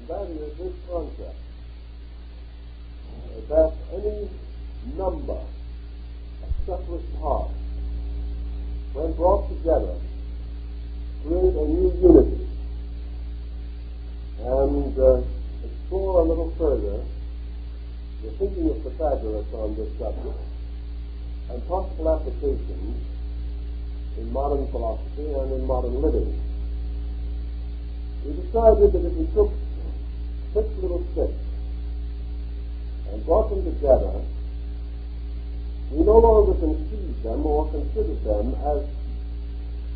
and that is this concept that any number of separate parts, when brought together, create a new unity. And explore a little further the thinking of Pythagoras on this subject and possible applications in modern philosophy and in modern living. We decided that if we took 6 little sticks and brought them together, we no longer conceived them or considered them as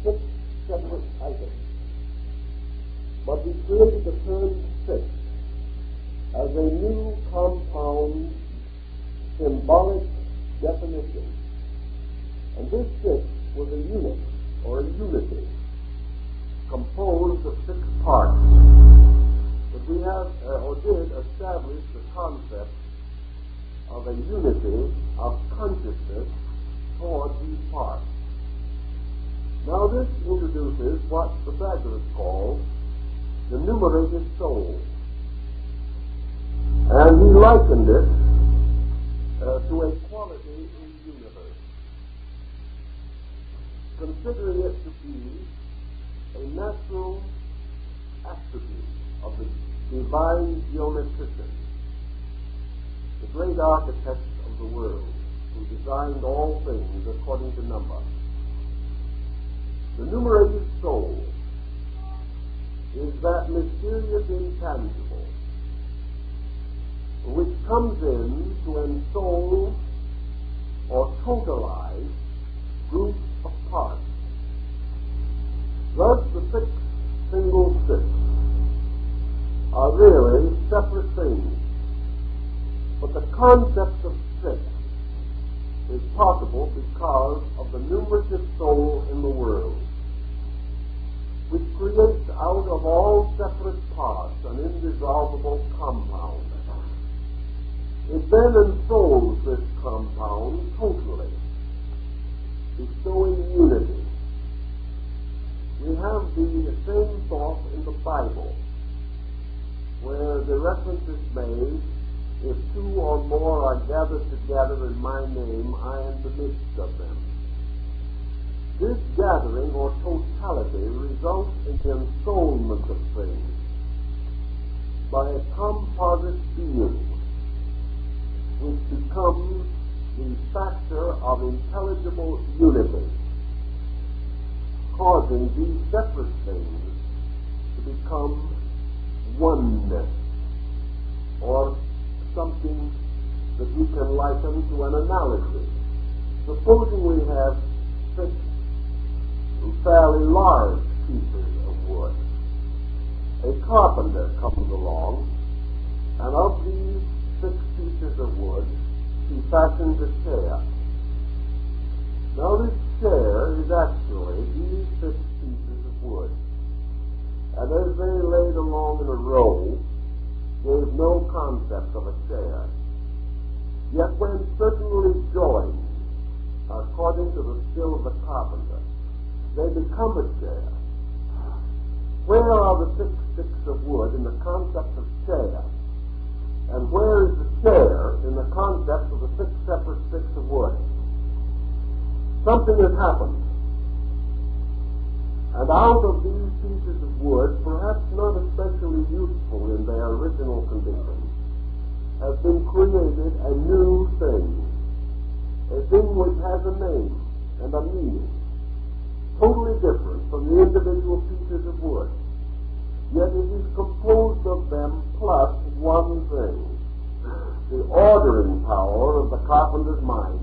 6 separate items, but we created the term 6 as a new compound symbolic definition. And this 6 was a unit or a unity composed of 6 parts. But we have or did establish the concept of a unity of consciousness toward these parts. Now this introduces what Pythagoras calls the numerated soul. And he likened it to a quality in the universe, considering it to be a natural attribute of the divine geometrician, the great architect of the world, who designed all things according to number. The numerated soul is that mysterious intangible which comes in to ensoul or totalize groups of parts. Thus the 6 single sticks are really separate things, but the concept of 6 is possible because of the numerative soul in the world, which creates out of all separate parts an indissoluble compound. It then ensouls this compound totally, bestowing unity. We have the same thought in the Bible, where the reference is made, if 2 or more are gathered together in my name, I am in the midst of them. This gathering or totality results in the ensoulment of things by a composite being, which becomes the factor of intelligible unity, causing these separate things to become oneness, or something that we can liken to an analogy. Supposing we have 6 fairly large pieces of wood. A carpenter comes along, and of these 6 pieces of wood, he fashions a chair. Now this chair is actually these 6 pieces of wood, and as they laid along in a row, gave no concept of a chair. Yet when certainly joined, according to the skill of the carpenter, they become a chair. Where are the 6 sticks of wood in the concept of chair? And where is the chair in the concept of the 6 separate sticks of wood? Something has happened. And out of these pieces of wood, perhaps not especially useful in their original condition, has been created a new thing, a thing which has a name and a meaning, totally different from the individual pieces of wood. Yet it is composed of them plus one thing, the ordering power of the carpenter's mind.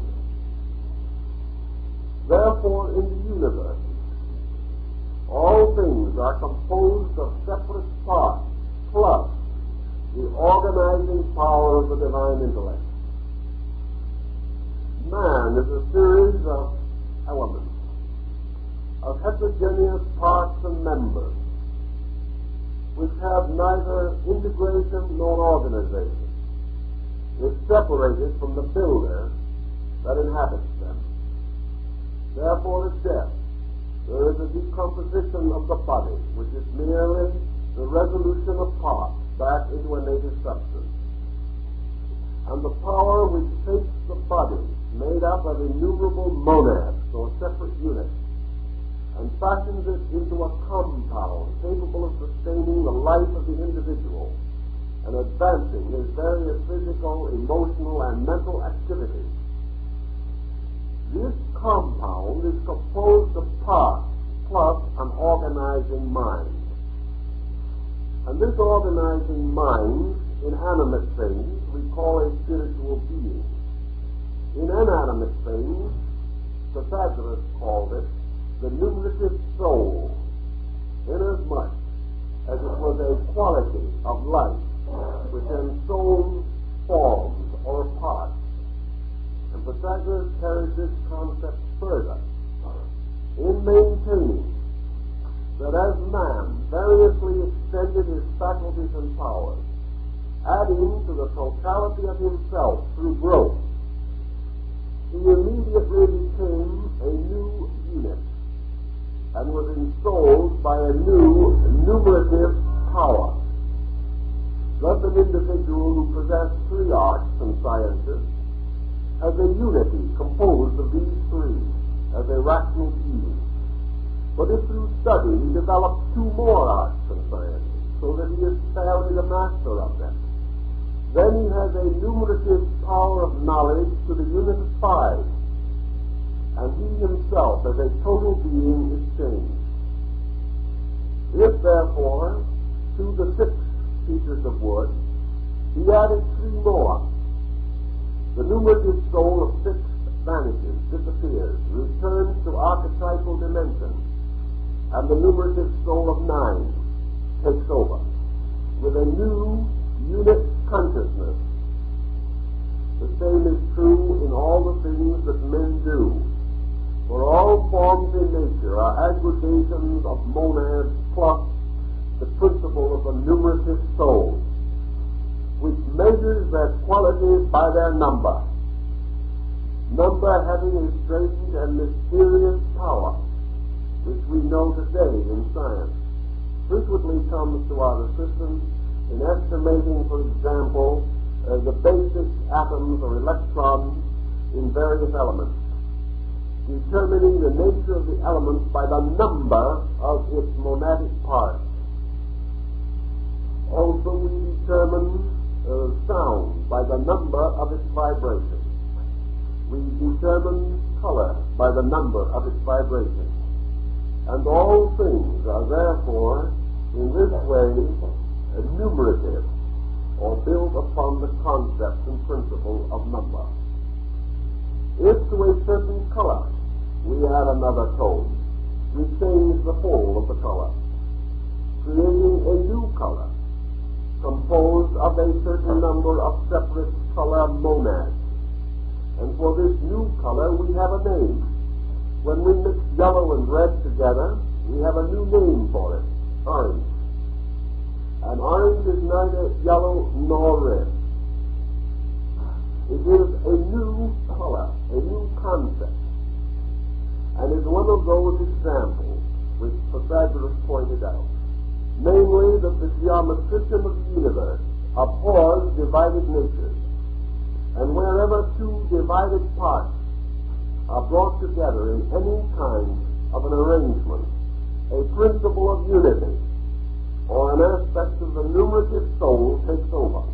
Therefore, in the universe, all things are composed of separate parts plus the organizing power of the divine intellect. Man is a series of elements, of heterogeneous parts and members, which have neither integration nor organization, is separated from the builder that inhabits them. Therefore, at death, there is a decomposition of the body, which is merely the resolution of parts back into a native substance. And the power which takes the body, made up of innumerable monads, or separate units, and fashions it into a compound capable of sustaining the life of the individual and advancing his various physical, emotional, and mental activities. This compound is composed of parts plus an organizing mind. And this organizing mind, in animate things, we call a spiritual being. In inanimate things, Pythagorean called it the numerative soul, inasmuch as it was a quality of life which ensouled forms or parts. And Pythagoras carried this concept further in maintaining that as man variously extended his faculties and powers, adding to the totality of himself through growth, he immediately became a new unit and was ensouled by a new numerative power. Thus an individual who possessed three arts and sciences has a unity composed of these three as a rational being. But if through study he develops two more arts and sciences, so that he is fairly the master of them, then he has a numerative power of knowledge to the unit of five, and he himself as a total being is changed. If therefore to the 6 pieces of wood he added 3 more, the numerative soul of 6 vanishes, disappears, returns to archetypal dimension, and the numerative soul of 9 takes over with a new unit consciousness. The same is true in all the things that men do, for all forms in nature are aggregations of monads plus the principle of a numerative soul, which measures their qualities by their number, number having a strange and mysterious power, which we know today in science, frequently comes to our assistance in estimating, for example, the basic atoms or electrons in various elements, determining the nature of the element by the number of its monadic parts. Also, we determine sound by the number of its vibrations. We determine color by the number of its vibrations. And all things are therefore, in this way, numerative, or built upon the concept and principle of number. If to a certain color we add another tone, we change the whole of the color, creating a new color composed of a certain number of separate color monads. And for this new color we have a name. When we mix yellow and red together, we have a new name for it, orange. And orange is neither yellow nor red. It is a new color, a new concept, and is one of those examples which Pythagoras pointed out, namely that the geometrician of the universe abhors divided natures, and wherever 2 divided parts are brought together in any kind of an arrangement, a principle of unity or an aspect of the numerative soul takes over,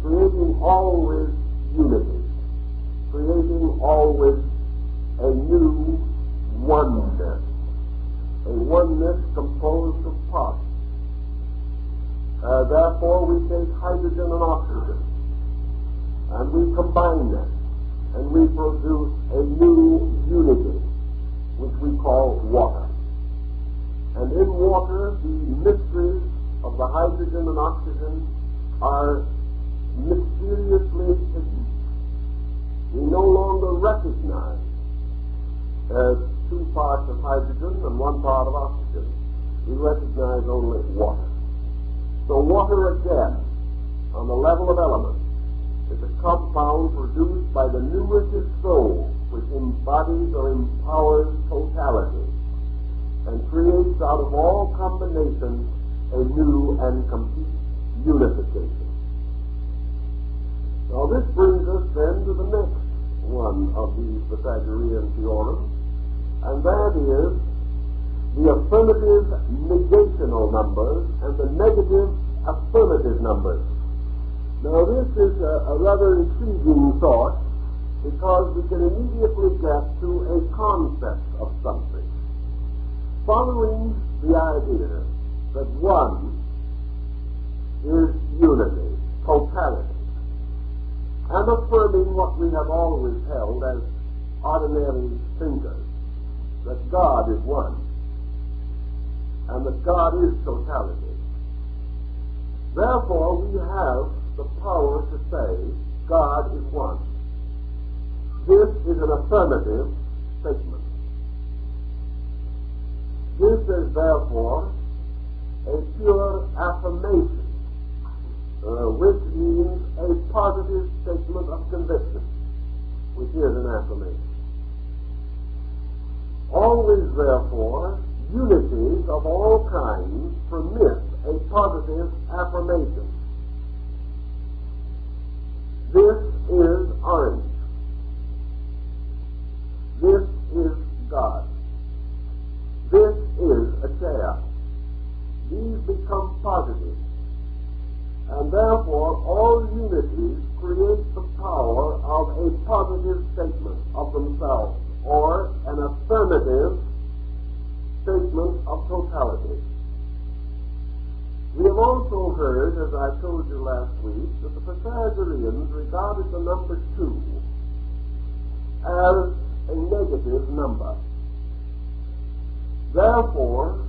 creating always unity, creating always a new oneness, a oneness composed of parts. Therefore, we take hydrogen and oxygen, and we combine them, and we produce a new unity, which we call water. And in water, the mysteries of the hydrogen and oxygen are mysteriously hidden. We no longer recognize as 2 parts of hydrogen and 1 part of oxygen. We recognize only water. So water again, on the level of elements, is a compound produced by the numerative soul, which embodies or empowers totality, and creates out of all combinations a new and complete unification. Now this brings us then to the next one of these Pythagorean theorems, and that is the affirmative negational numbers and the negative affirmative numbers. Now this is a rather intriguing thought, because we can immediately get to a concept of something. Following the idea that one is unity, totality, and affirming what we have always held as ordinary thinkers, that God is one, and that God is totality. Therefore, we have the power to say God is one. This is an affirmative statement. This is therefore a pure affirmation, which means a positive statement of conviction, which is an affirmation. Always, therefore, unities of all kinds permit a positive affirmation. This is orange. This is God. This is a chair. These become positive. And therefore, all unities create the power of a positive statement of themselves, or an affirmative statement of totality. We have also heard, as I told you last week, that the Pythagoreans regarded the number 2 as a negative number. Therefore,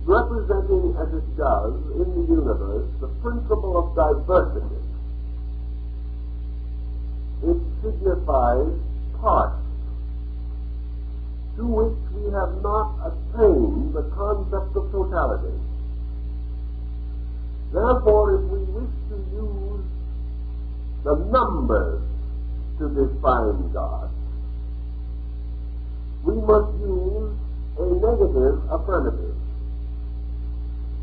representing as it does in the universe the principle of diversity, it signifies parts to which we have not attained the concept of totality. Therefore, if we wish to use the numbers to define God, we must use a negative affirmative.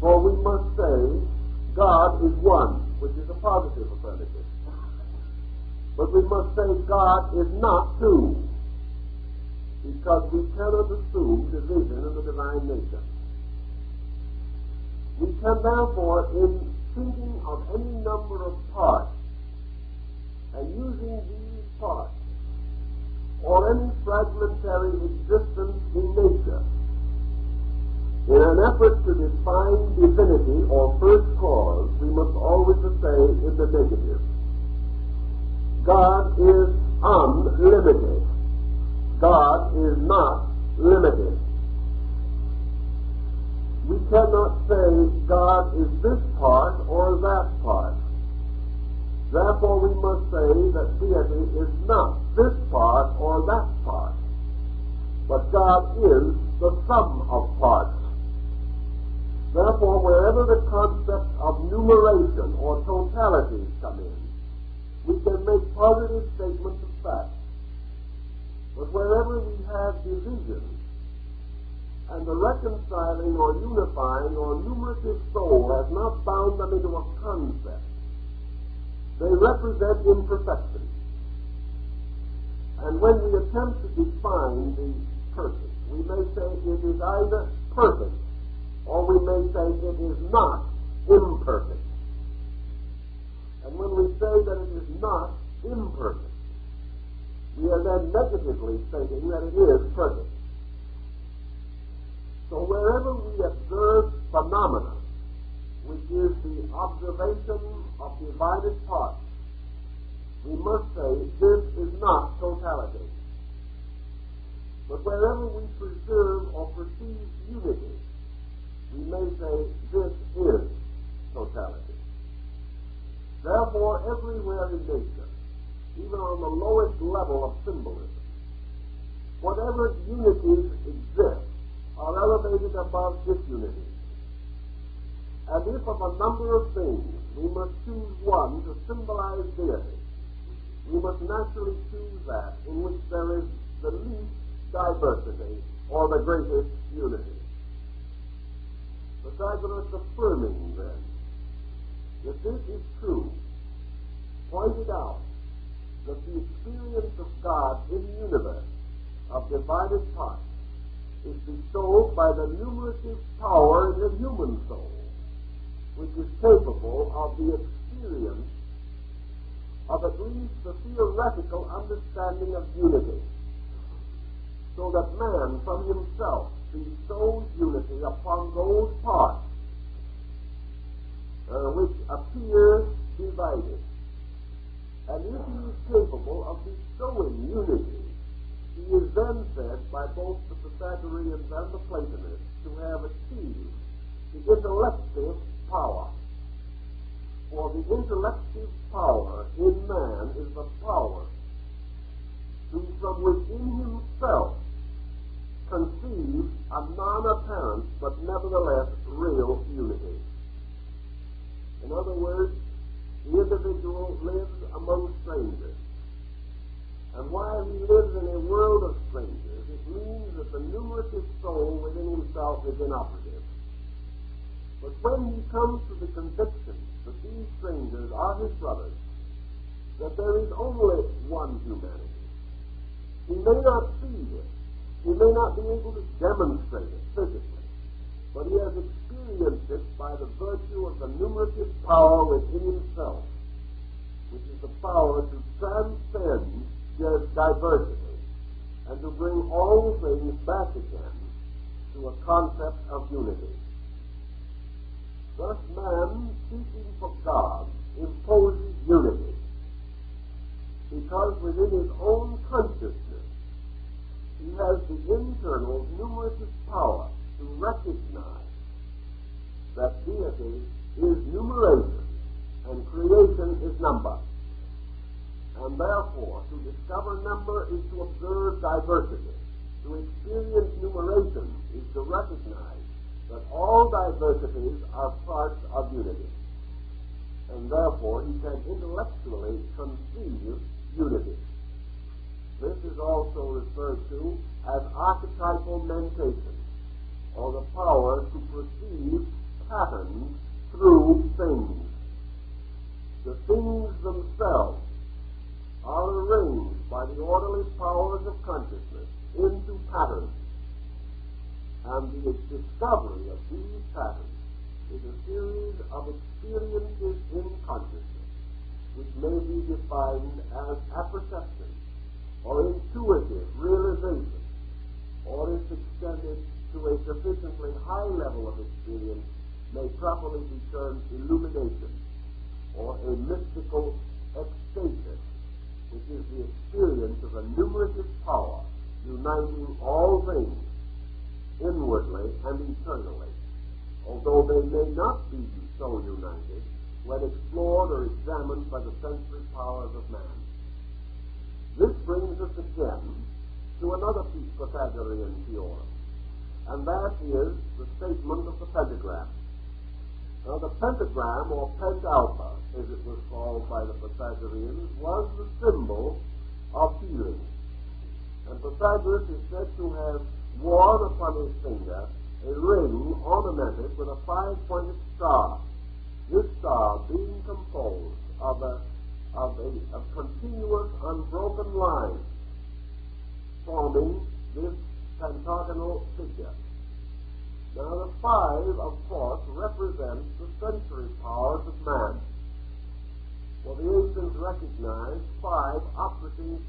For we must say God is one, which is a positive affirmative. But we must say God is not 2, because we cannot assume division in the divine nature. We can therefore, in thinking of any number of parts, and using these parts, or any fragmentary existence in nature, in an effort to define divinity or first cause, we must always say in the negative. God is unlimited. God is not limited. We cannot say God is this part or that part. Therefore, we must say that deity is not this part or that part, but God is the sum of parts. Therefore, wherever the concept of numeration or totality come in, we can make positive statements of fact. But wherever we have division, and the reconciling or unifying or numerative soul has not bound them into a concept, they represent imperfection. And when we attempt to define the perfect, we may say it is either perfect, or we may say it is not imperfect. And when we say that it is not imperfect, we are then negatively stating that it is perfect. So wherever we observe phenomena, which is the observation of divided parts, we must say this is not totality. But wherever we preserve or perceive unity, we may say this is totality. Therefore, everywhere in nature, even on the lowest level of symbolism, whatever unities exist are elevated above disunity. And if of a number of things we must choose one to symbolize deity, we must naturally choose that in which there is the least diversity or the greatest unity. Pythagoras affirming then if this is true, pointed out that the experience of God in the universe of divided parts is bestowed by the numerative power in the human soul, which is capable of the experience of at least the theoretical understanding of unity, so that man from himself bestows unity upon those parts which appear divided. And if he is capable of bestowing unity, he is then said by both the Pythagoreans and the Platonists to have achieved the intellective power. For the intellective power in man is the power from within himself conceive a non-apparent but nevertheless real unity. In other words, the individual lives among strangers. And while he lives in a world of strangers, it means that the numerative soul within himself is inoperative. But when he comes to the conviction that these strangers are his brothers, that there is only one humanity, he may not see it, he may not be able to demonstrate it physically, but he has experienced it by the virtue of the numerative power within himself, which is the power to transcend diversity and to bring all things back again to a concept of unity. Thus man, seeking for God, imposes unity, because within his own consciousness he has the internal numerative power to recognize that deity is numeration and creation is number. And therefore, to discover number is to observe diversity. To experience numeration is to recognize that all diversities are parts of unity. And therefore, he can intellectually conceive unity. This is also referred to as archetypal mentation, or the power to perceive patterns through things. The things themselves are arranged by the orderly powers of consciousness into patterns. And the discovery of these patterns is a series of experiences in consciousness, which may be defined as apperception, or intuitive realization, or if extended to a sufficiently high level of experience, may properly be termed illumination, or a mystical ecstasis, which is the experience of a numerative power uniting all things inwardly and eternally, although they may not be so united when explored or examined by the sensory powers of man. This brings us again to another Pythagorean theorem, and that is the statement of the pentagram. Now, the pentagram, or pentalpha, as it was called by the Pythagoreans, was the symbol of healing. And Pythagoras is said to have worn upon his finger a ring ornamented with a 5-pointed star, this star being composed of continuous unbroken lines forming this pentagonal figure. Now, the 5, of course, represents the sensory powers of man. For the ancients recognized 5 operative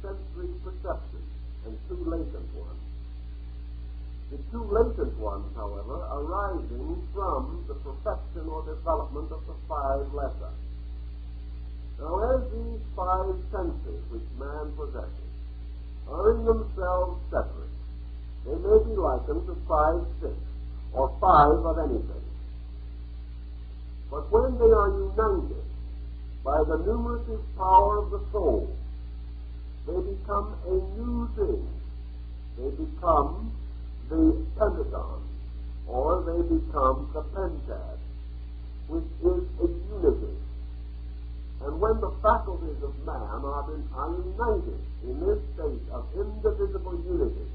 sensory perceptions and 2 latent ones. The 2 latent ones, however, arising from the perfection or development of the 5 lesser. Now, as these 5 senses which man possesses are in themselves separate, they may be likened to 5 sticks, or 5 of anything. But when they are united by the numerative power of the soul, they become a new thing. They become the pentagon, or they become the pentad, which is a unity. And when the faculties of man are united in this state of indivisible unity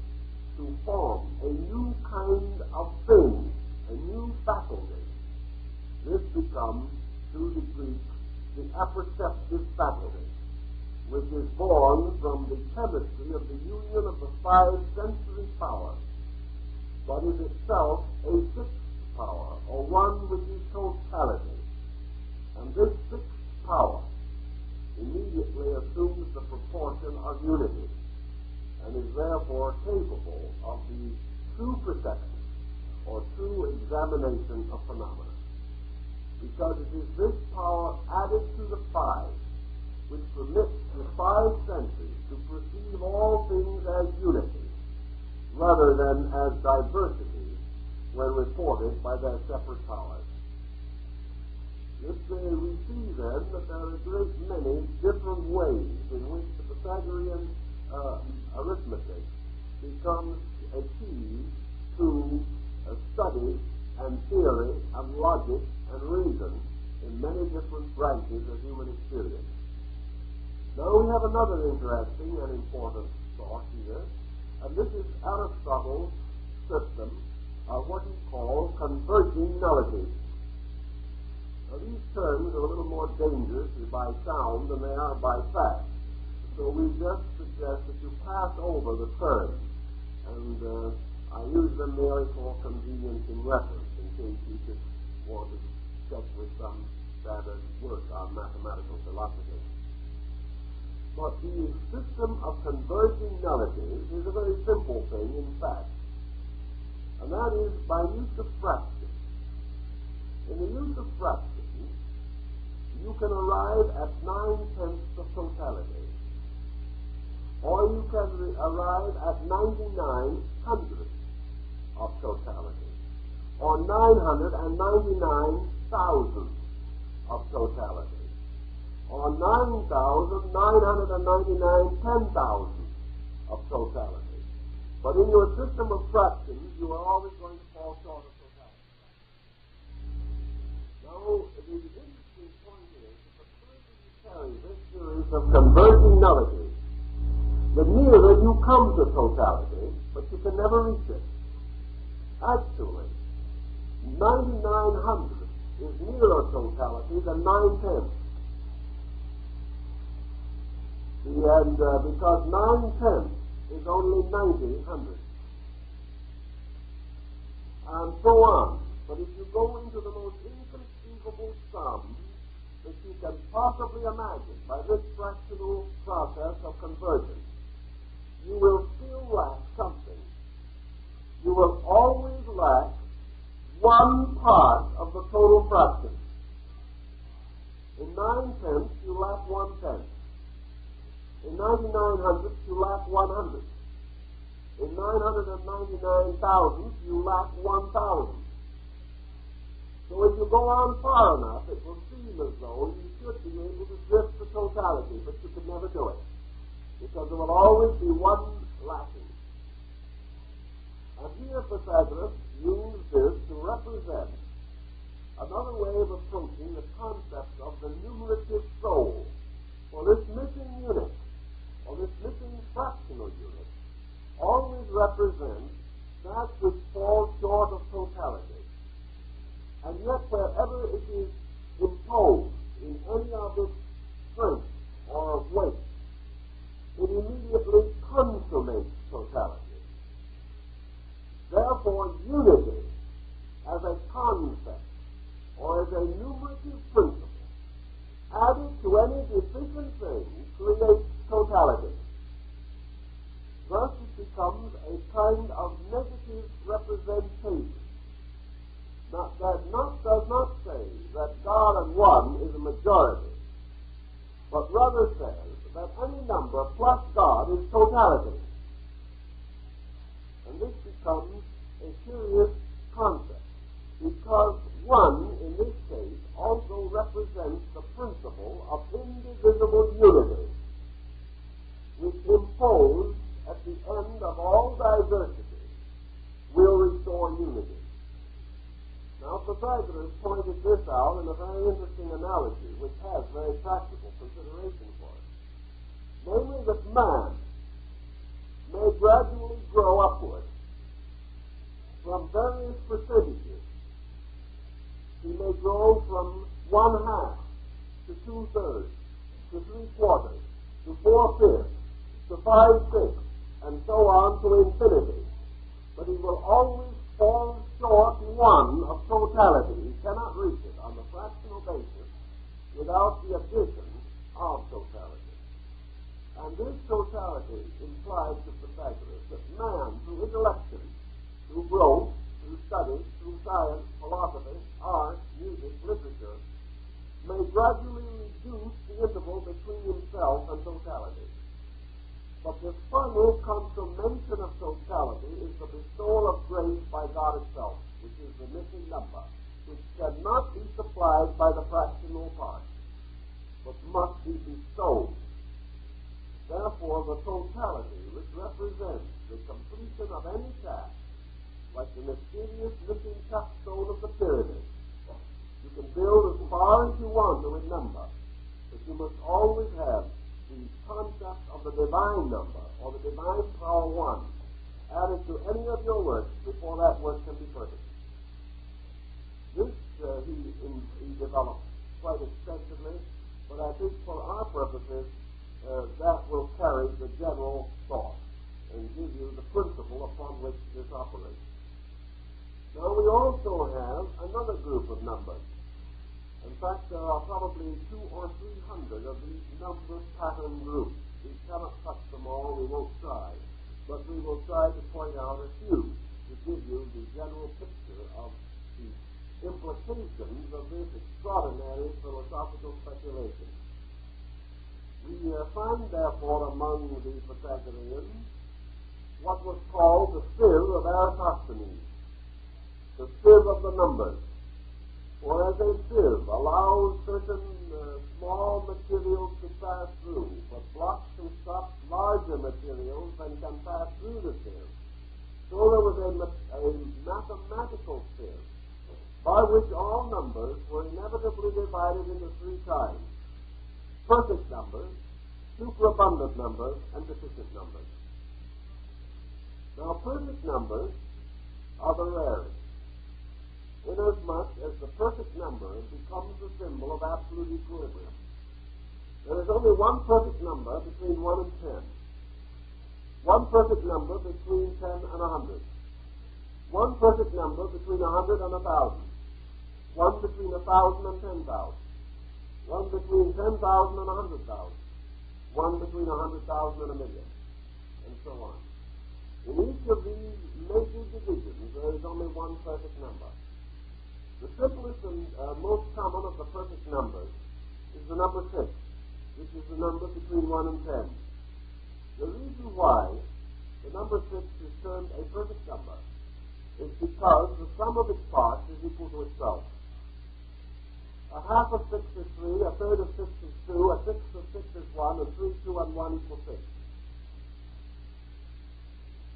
to form a new kind of thing, a new faculty, this becomes to the Greek the apperceptive faculty, which is born from the chemistry of the union of the five sensory powers, but is itself a sixth power, or one which is totality. And this sixth power immediately assumes the proportion of unity, and is therefore capable of the true perception, or true examination of phenomena. Because it is this power added to the five which permits the five senses to perceive all things as unity, rather than as diversity when reported by their separate powers. We see then that there are a great many different ways in which the Pythagorean arithmetic becomes a key to study and theory and logic and reason in many different branches of human experience. Now we have another interesting and important thought here, and this is Aristotle's system of what he calls converging nullities. Now these terms are a little more dangerous by sound than they are by fact, so we just suggest that you pass over the terms, and I use them merely for convenience in reference, in case you should want to check with some standard work on mathematical philosophy. But the system of converging nullities is a very simple thing, in fact, and that is by use of fractions. In the use of fractions, you can arrive at 9/10 of totality, or you can arrive at 99/100 of totality, or 999,000 of totality, or 9,999/10,000 of totality. But in your system of fractions, you are always going to fall short of totality. Now, the interesting point is that the further you carry this series of converging nullities, the nearer you come to totality, but you can never reach it. Actually, 9,900 is nearer totality than 9/10. And because 9/10 is only 90/100. And so on. But if you go into the most inconceivable sums that you can possibly imagine by this fractional process of convergence, you will still lack something. You will always lack one part of the total fraction. In 9/10 you lack 1/10. In 9,900 you lack 100. In 999,000 you lack 1,000. So if you go on far enough, it will seem as though you should be able to drift to totality, but you can never do it, because there will always be one lacking. And here Pythagoras used this to represent another way of approaching the concept of the numerative soul, for this missing unit, or this missing fractional unit, always represents that which falls short of totality. And yet wherever it is imposed in any of its strength or of weight, it immediately consummates totality. Therefore, unity as a concept or as a numerative principle added to any deficient thing creates totality. Thus it becomes a kind of negative representation. That does not say that God and one is a majority, but rather says that any number plus God is totality. And this becomes a curious concept, because one, in this case, also represents the principle of indivisible unity, which imposed at the end of all diversity will restore unity. Now, Pythagoras pointed this out in a very interesting analogy, which has very practical consideration for it. Namely, that man may gradually grow upward from various percentages. He may grow from 1/2, to 2/3, to 3/4, to 4/5, to 5/6, and so on to infinity. But he will always fall short one of totality. He cannot reach it on the fractional basis without the addition of totality. And this totality implies to Pythagoras that man, through intellection, through growth, through study, through science, philosophy, art, music, literature, may gradually reduce the interval between himself and totality. But the final consummation of totality is the bestowal of grace by God itself, which is the missing number, which cannot be supplied by the fractional part, but must be bestowed. Therefore, the totality, which represents the completion of any task, like the mysterious missing capstone of the pyramid, you can build as far as you want to in number, but you must always have the concept of the divine number, or the divine power 1, added to any of your works before that work can be perfect. This he developed quite extensively, but I think for our purposes that will carry the general thought and give you the principle upon which this operates. Now we also have another group of numbers. In fact, there are probably 200 or 300 of these number pattern groups. We cannot touch them all, we won't try, but we will try to point out a few to give you the general picture of the implications of this extraordinary philosophical speculation. We find, therefore, among the Pythagoreans what was called the sieve of Eratosthenes, the sieve of the numbers. For as a sieve allows certain small materials to pass through, but blocks and stops larger materials and can pass through the sieve, so there was a mathematical sieve by which all numbers were inevitably divided into 3 kinds: perfect numbers, superabundant numbers, and deficient numbers. Now, perfect numbers are the rarest, inasmuch as the perfect number becomes the symbol of absolute equilibrium. There is only one perfect number between 1 and 10, one perfect number between 10 and 100, one perfect number between 100 and 1,000, one between 1,000 and 10,000, one between 10,000 and 100,000, one between 100,000 and 1,000,000, and so on. In each of these major divisions, there is only one perfect number. The simplest and most common of the perfect numbers is the number 6, which is the number between 1 and 10. The reason why the number 6 is termed a perfect number is because the sum of its parts is equal to itself. A half of 6 is 3, a third of 6 is 2, a sixth of 6 is 1, and 3, 2, and 1 equal 6.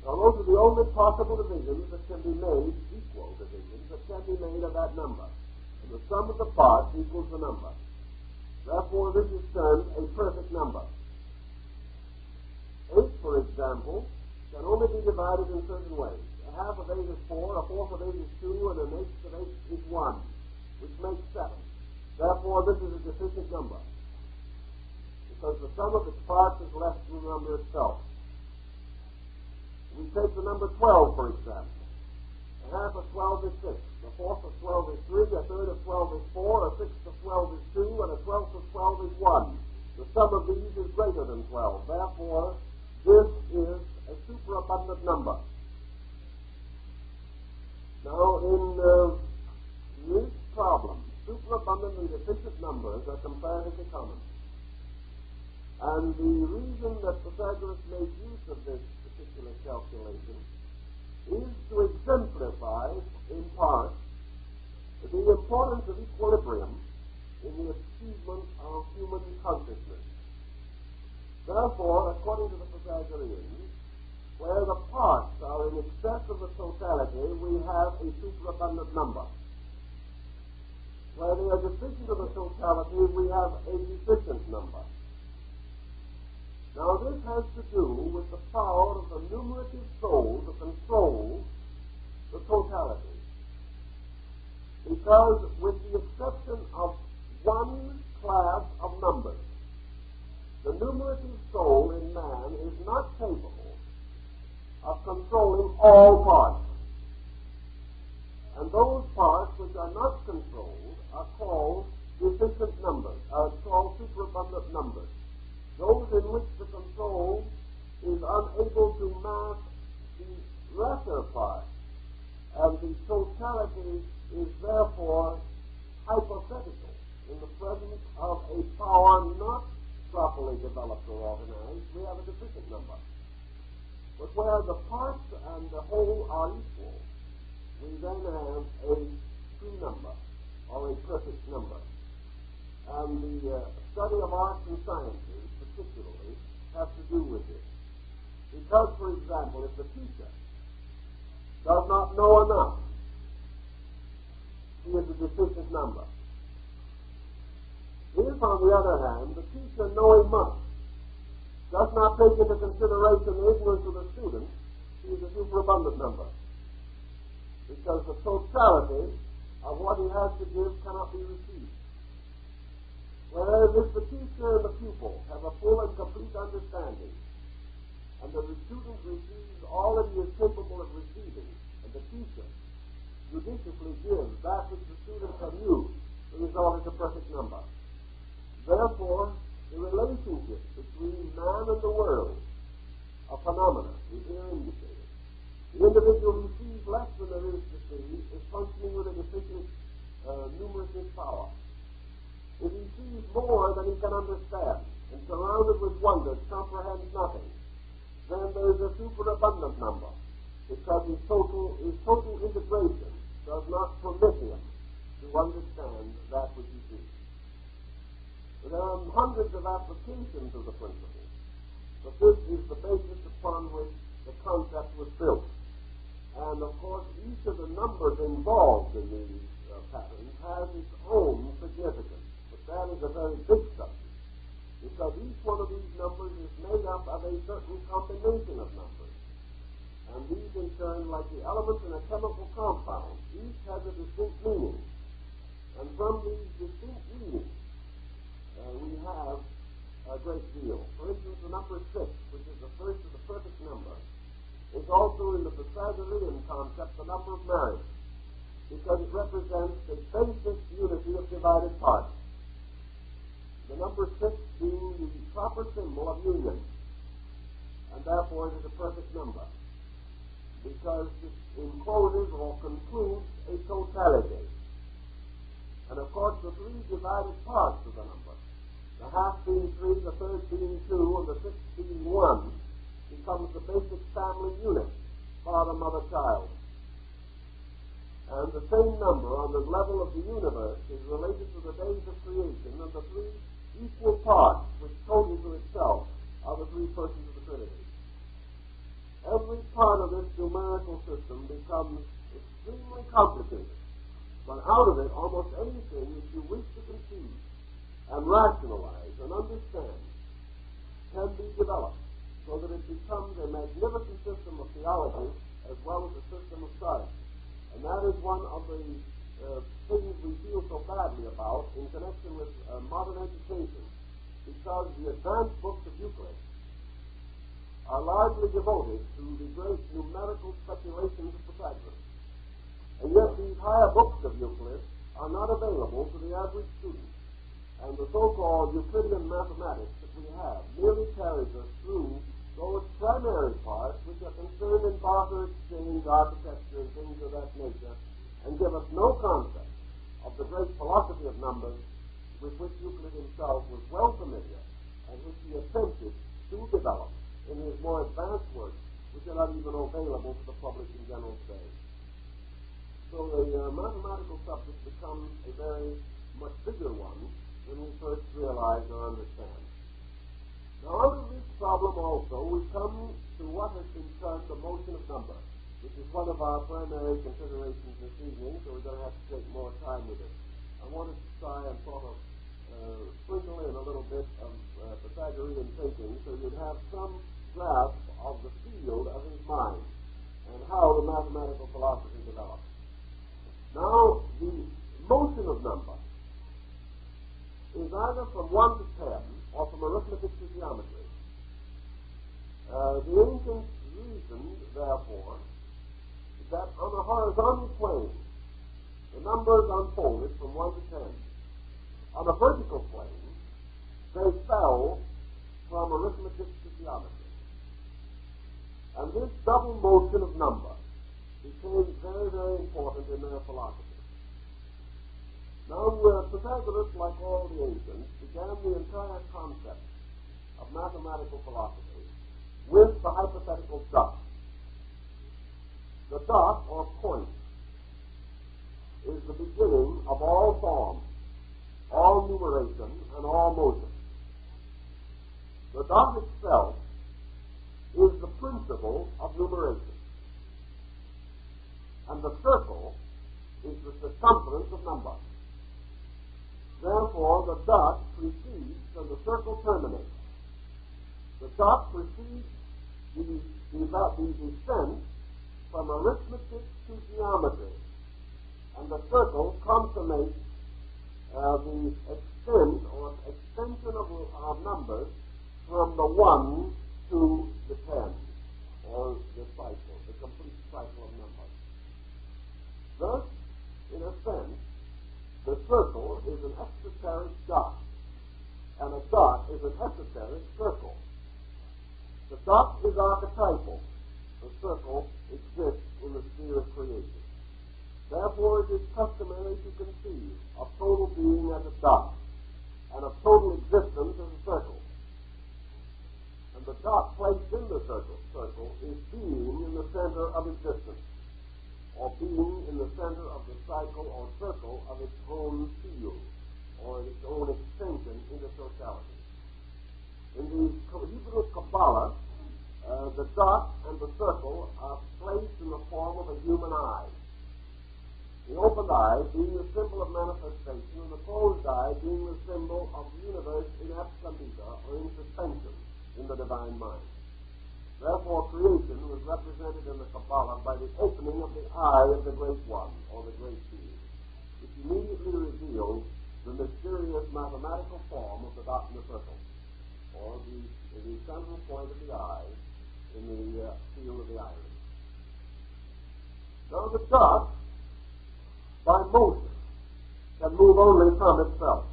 Now, those are the only possible divisions that can be made, equal divisions, that can be made of that number. And the sum of the parts equals the number. Therefore, this is termed a perfect number. 8, for example, can only be divided in certain ways. A half of 8 is 4, a fourth of 8 is 2, and an eighth of 8 is 1, which makes 7. Therefore, this is a deficient number, because the sum of its parts is less than the number itself. We take the number 12, for example. A half of 12 is 6. A fourth of 12 is 3. A third of 12 is 4. A sixth of 12 is 2. And a twelfth of 12 is 1. The sum of these is greater than 12. Therefore, this is a superabundant number. Now, in this problem, superabundant and deficient numbers are comparatively common. And the reason that Pythagoras made use of this particular calculation is to exemplify, in part, the importance of equilibrium in the achievement of human consciousness. Therefore, according to the Pythagoreans, where the parts are in excess of the totality, we have a superabundant number. Where they are deficient of the totality, we have a deficient number. Now, this has to do with the power of the numerative soul to control the totality. Because with the exception of one class of numbers. The numerative soul in man is not capable of controlling all parts. And those parts which are not controlled are called deficient numbers, are called superabundant numbers. Those in which the control is unable to mask the lesser parts, and the totality is therefore hypothetical in the presence of a power not properly developed or organized. We have a deficient number. But where the parts and the whole are equal, we then have a true number, or a perfect number. And the study of arts and sciences, particularly, has to do with this. Because, for example, if the teacher does not know enough, he is a deficient number. If, on the other hand, the teacher, knowing much, does not take into consideration the ignorance of the student, he is a superabundant number. Because the totality of what he has to give cannot be received. Whereas if the teacher and the pupil have a full and complete understanding, and the student receives all that he is capable of receiving, and the teacher judiciously gives that which the student can use, the result is a perfect number. Therefore, the relationship between man and the world, a phenomena, is here indicated. The individual who sees less than there is to see is functioning with a deficient numerative power. If he sees more than he can understand, and surrounded with wonders comprehends nothing, then there is a superabundant number, because his total integration does not permit him to understand that which he sees. There are hundreds of applications of the principle, but this is the basis upon which the concept was built. And, of course, each of the numbers involved in these patterns has its own significance. But that is a very big subject, because each one of these numbers is made up of a certain combination of numbers. And these, in turn, like the elements in a chemical compound, each has a distinct meaning. And from these distinct meanings, we have a great deal. For instance, the number 6, which is the first of the perfect number, is also in the Pythagorean concept the number of marriage, because it represents the basic unity of divided parts. The number 6 being the proper symbol of union, and therefore it is a perfect number, because it encloses or concludes a totality. And of course, the three divided parts of the number, the half being 3, the third being 2, and the sixth being 1, becomes the basic family unit, father, mother, child. And the same number on the level of the universe is related to the days of creation, and the three equal parts, which total to itself, are the three persons of the Trinity. Every part of this numerical system becomes extremely complicated, but out of it, almost anything that you wish to conceive and rationalize and understand can be developed, so that it becomes a magnificent system of theology as well as a system of science. And that is one of the things we feel so badly about in connection with modern education, because the advanced books of Euclid are largely devoted to the great numerical speculations of Pythagoras. And yet these higher books of Euclid are not available to the average student. And the so-called Euclidean mathematics that we have merely carries us through those primary parts which are concerned in barter exchange, architecture, and things of that nature, and give us no concept of the great philosophy of numbers with which Euclid himself was well familiar, and which he attempted to develop in his more advanced works, which are not even available to the public in general today. So the mathematical subject becomes a very much bigger one when we first realize or understand. Now, out of this problem also, we come to what has been termed the motion of number, which is one of our primary considerations this evening, so we're going to have to take more time with it. I wanted to try and sort of sprinkle in a little bit of Pythagorean thinking, so you'd have some grasp of the field of his mind and how the mathematical philosophy developed. Now, the motion of number is either from 1 to 10 or from arithmetic to geometry. The ancients reasoned, therefore, that on a horizontal plane, the numbers unfolded from 1 to 10. On a vertical plane, they fell from arithmetic to geometry. And this double motion of number became very, very important in their philosophy. Now, Pythagoras, like all the ancients, began the entire concept of mathematical philosophy with the hypothetical dot. The dot, or point, is the beginning of all form, all numeration, and all motion. The dot itself is the principle of numeration, and the circle is the circumference of number. Therefore, the dot precedes and the circle terminates. The dot precedes the descent from arithmetic to geometry, and the circle consummates the extent or extension of numbers from the 1 to the 10, or the cycle, the complete cycle of numbers. Thus, in a sense, the circle is an exoteric dot, and a dot is an esoteric circle. The dot is archetypal. The circle exists in the sphere of creation. Therefore, it is customary to conceive of total being as a dot, and of total existence as a circle. And the dot placed in the circle is being in the center of existence, or being in the center of the cycle or circle of its own field, or its own extension into totality. In the Hebrew Kabbalah, the dot and the circle are placed in the form of a human eye. The opened eye being the symbol of manifestation, and the closed eye being the symbol of the universe in absenta, or in suspension, in the divine mind. Therefore, creation was represented in the Kabbalah by the opening of the eye of the Great One, or the Great Being, which immediately reveals the mysterious mathematical form of the dot and the circle, or the central point of the eye in the field of the iris. Now, the dot, by motion, can move only from itself.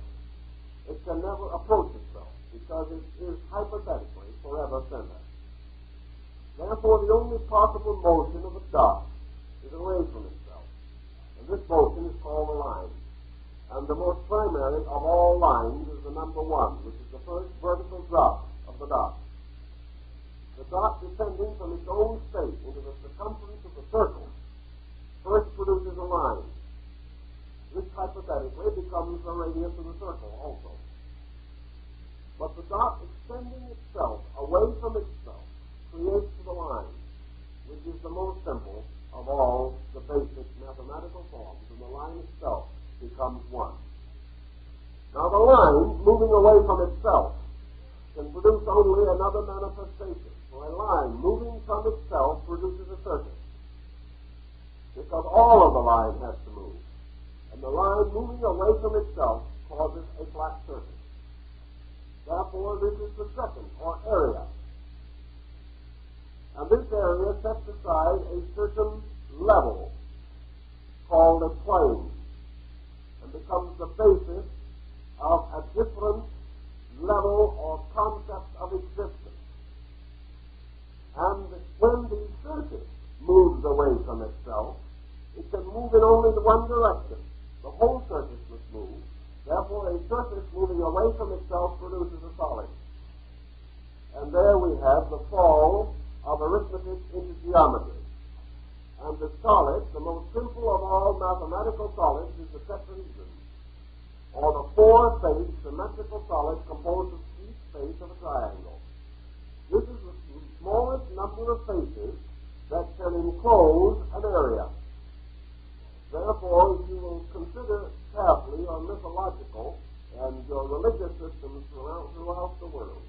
It can never approach itself, because it is hypothetically forever centered. Therefore, the only possible motion of a dot is away from itself, and this motion is called a line. And the most primary of all lines is the number 1, which is the first vertical drop of the dot. The dot, descending from its own state into the circumference of the circle, first produces a line. This hypothetically becomes the radius of the circle also. But the dot, extending itself away from itself, creates the line, which is the most simple of all the basic mathematical forms, and the line itself becomes 1. Now, the line, moving away from itself, can produce only another manifestation. For a line moving from itself produces a circle, because all of the line has to move. And the line moving away from itself causes a flat surface. Therefore, this is the second, or area. And this area sets aside a certain level called a plane, and becomes the basis of a different level or concept of existence. And when the surface moves away from itself, it can move in only one direction. The whole surface must move. Therefore, a surface moving away from itself produces a solid. And there we have the fall of arithmetic into geometry. And the solid, the most simple of all mathematical solids, is the tetrahedron, or the four-faced symmetrical solid composed of each face of a triangle. This is the smallest number of faces that can enclose an area. Therefore, if you will consider carefully your mythological and your religious systems throughout the world,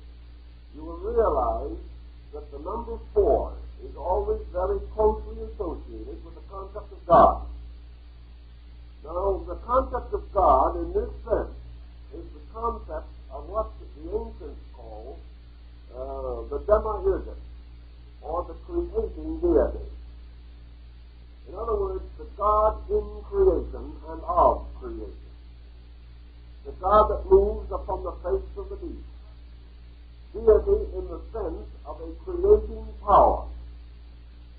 you will realize that the number 4 is always very closely associated with the concept of God. Now, the concept of God in this sense is the concept of what the ancients call the demiurgus, or the creating deity. In other words, the God in creation and of creation. The God that moves upon the face of the deep. Deity in the sense of a creating power.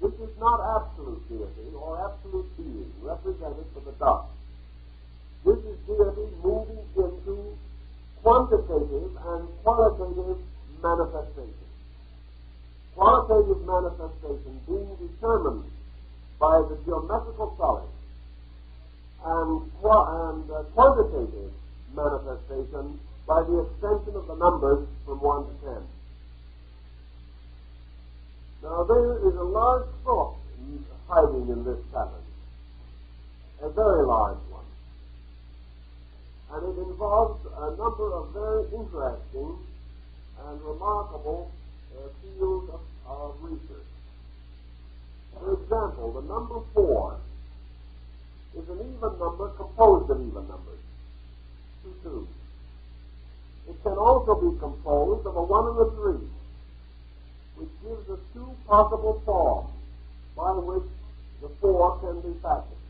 This is not absolute deity or absolute being represented for the dust. This is deity moving into quantitative and qualitative manifestation. Qualitative manifestation being determined by the geometrical solid, and quantitative manifestation by the extension of the numbers from 1 to 10. Now there is a large thought hiding in this pattern, a very large one, and it involves a number of very interesting and remarkable fields of research. For example, the number 4 is an even number composed of even numbers, 2 2s. It can also be composed of a 1 and a 3, which gives us 2 possible forms by which the 4 can be fashioned.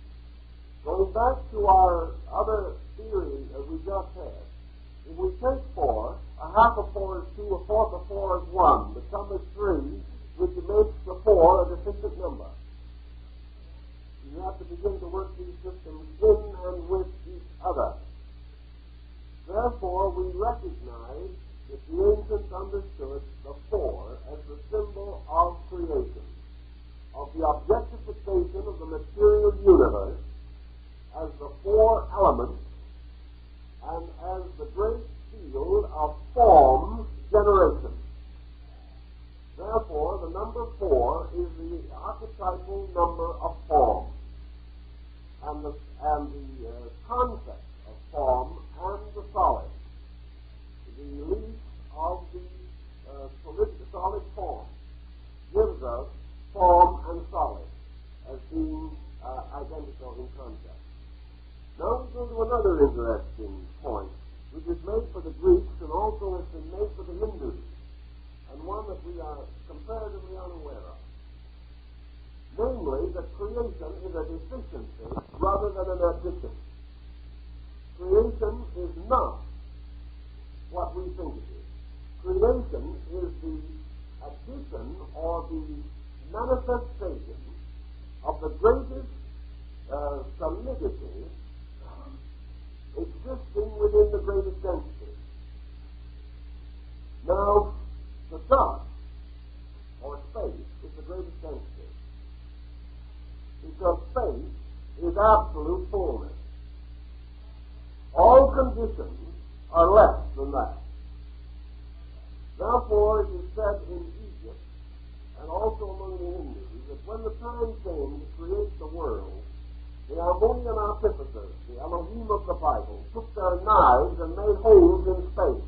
Going back to our other theory that we just had, if we take 4, a half of 4 is 2, a fourth of 4 is 1, the sum is 3, which makes the 4 a distinct number. You have to begin to work these systems in and with each other. Therefore, we recognize that the ancients understood the 4 as the symbol of creation, of the objectification of the material universe as the 4 elements and as the great field of form generation. Therefore, the number 4 is the archetypal number of form, and the concept of form and the solid, the release of the solid form, gives us form and solid as being identical in concept. Now we go to another interesting point, which is made for the Greeks and also has been made for the Hindus, and one that we are comparatively unaware of. Namely, that creation is a deficiency rather than an addition. Creation is not what we think it is. Creation is the addition or the manifestation of the greatest solidity existing within the greatest density. Now, the dust, or space, is the greatest density, because space is absolute fullness. All conditions are less than that. Therefore, it is said in Egypt, and also among the Hindus, that when the time came to create the world, the Harmonian artificers, the Elohim of the Bible, took their knives and made holes in space,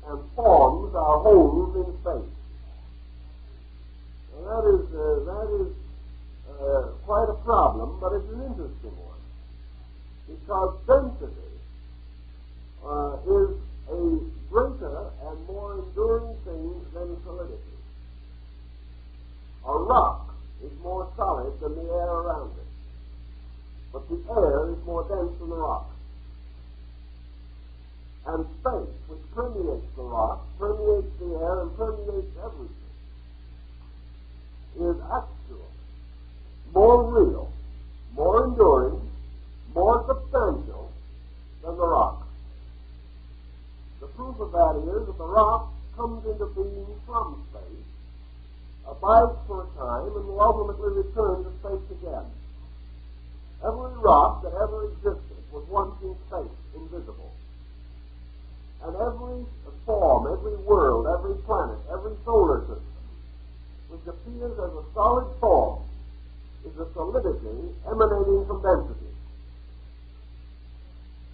and forms are holes in space. And that is quite a problem, but it's an interesting one, because density is a greater and more enduring thing than solidity. A rock is more solid than the air around it, but the air is more dense than the rock. And space, which permeates the rock, permeates the air, and permeates everything, is actual, more real, more enduring, more substantial than the rock. The proof of that is that the rock comes into being from space, abides for a time, and will ultimately return to space again. Every rock that ever existed was once in space, invisible. And every form, every world, every planet, every solar system, which appears as a solid form, is a solidity emanating from density.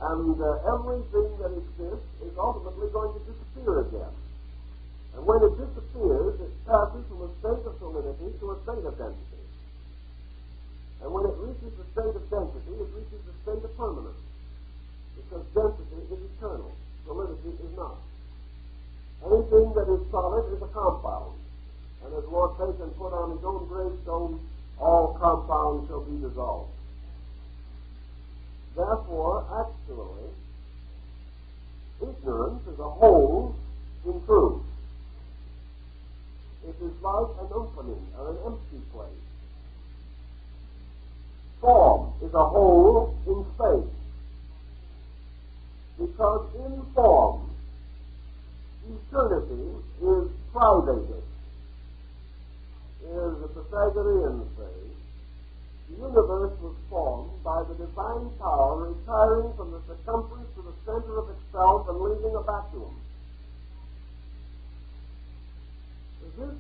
And everything that exists is ultimately going to disappear again. And when it disappears, it passes from a state of solidity to a state of density. And when it reaches the state of density, it reaches the state of permanence, because density is eternal. solidity is not. Anything that is solid is a compound. And as Lord Bacon put on his own gravestone, all compounds shall be dissolved. Therefore, actually, ignorance is a hole in truth. It is like an opening or an empty place. Form is a hole in space. Because in form, eternity is privated. As the Pythagoreans say, the universe was formed by the divine power retiring from the circumference to the center of itself and leaving a vacuum. This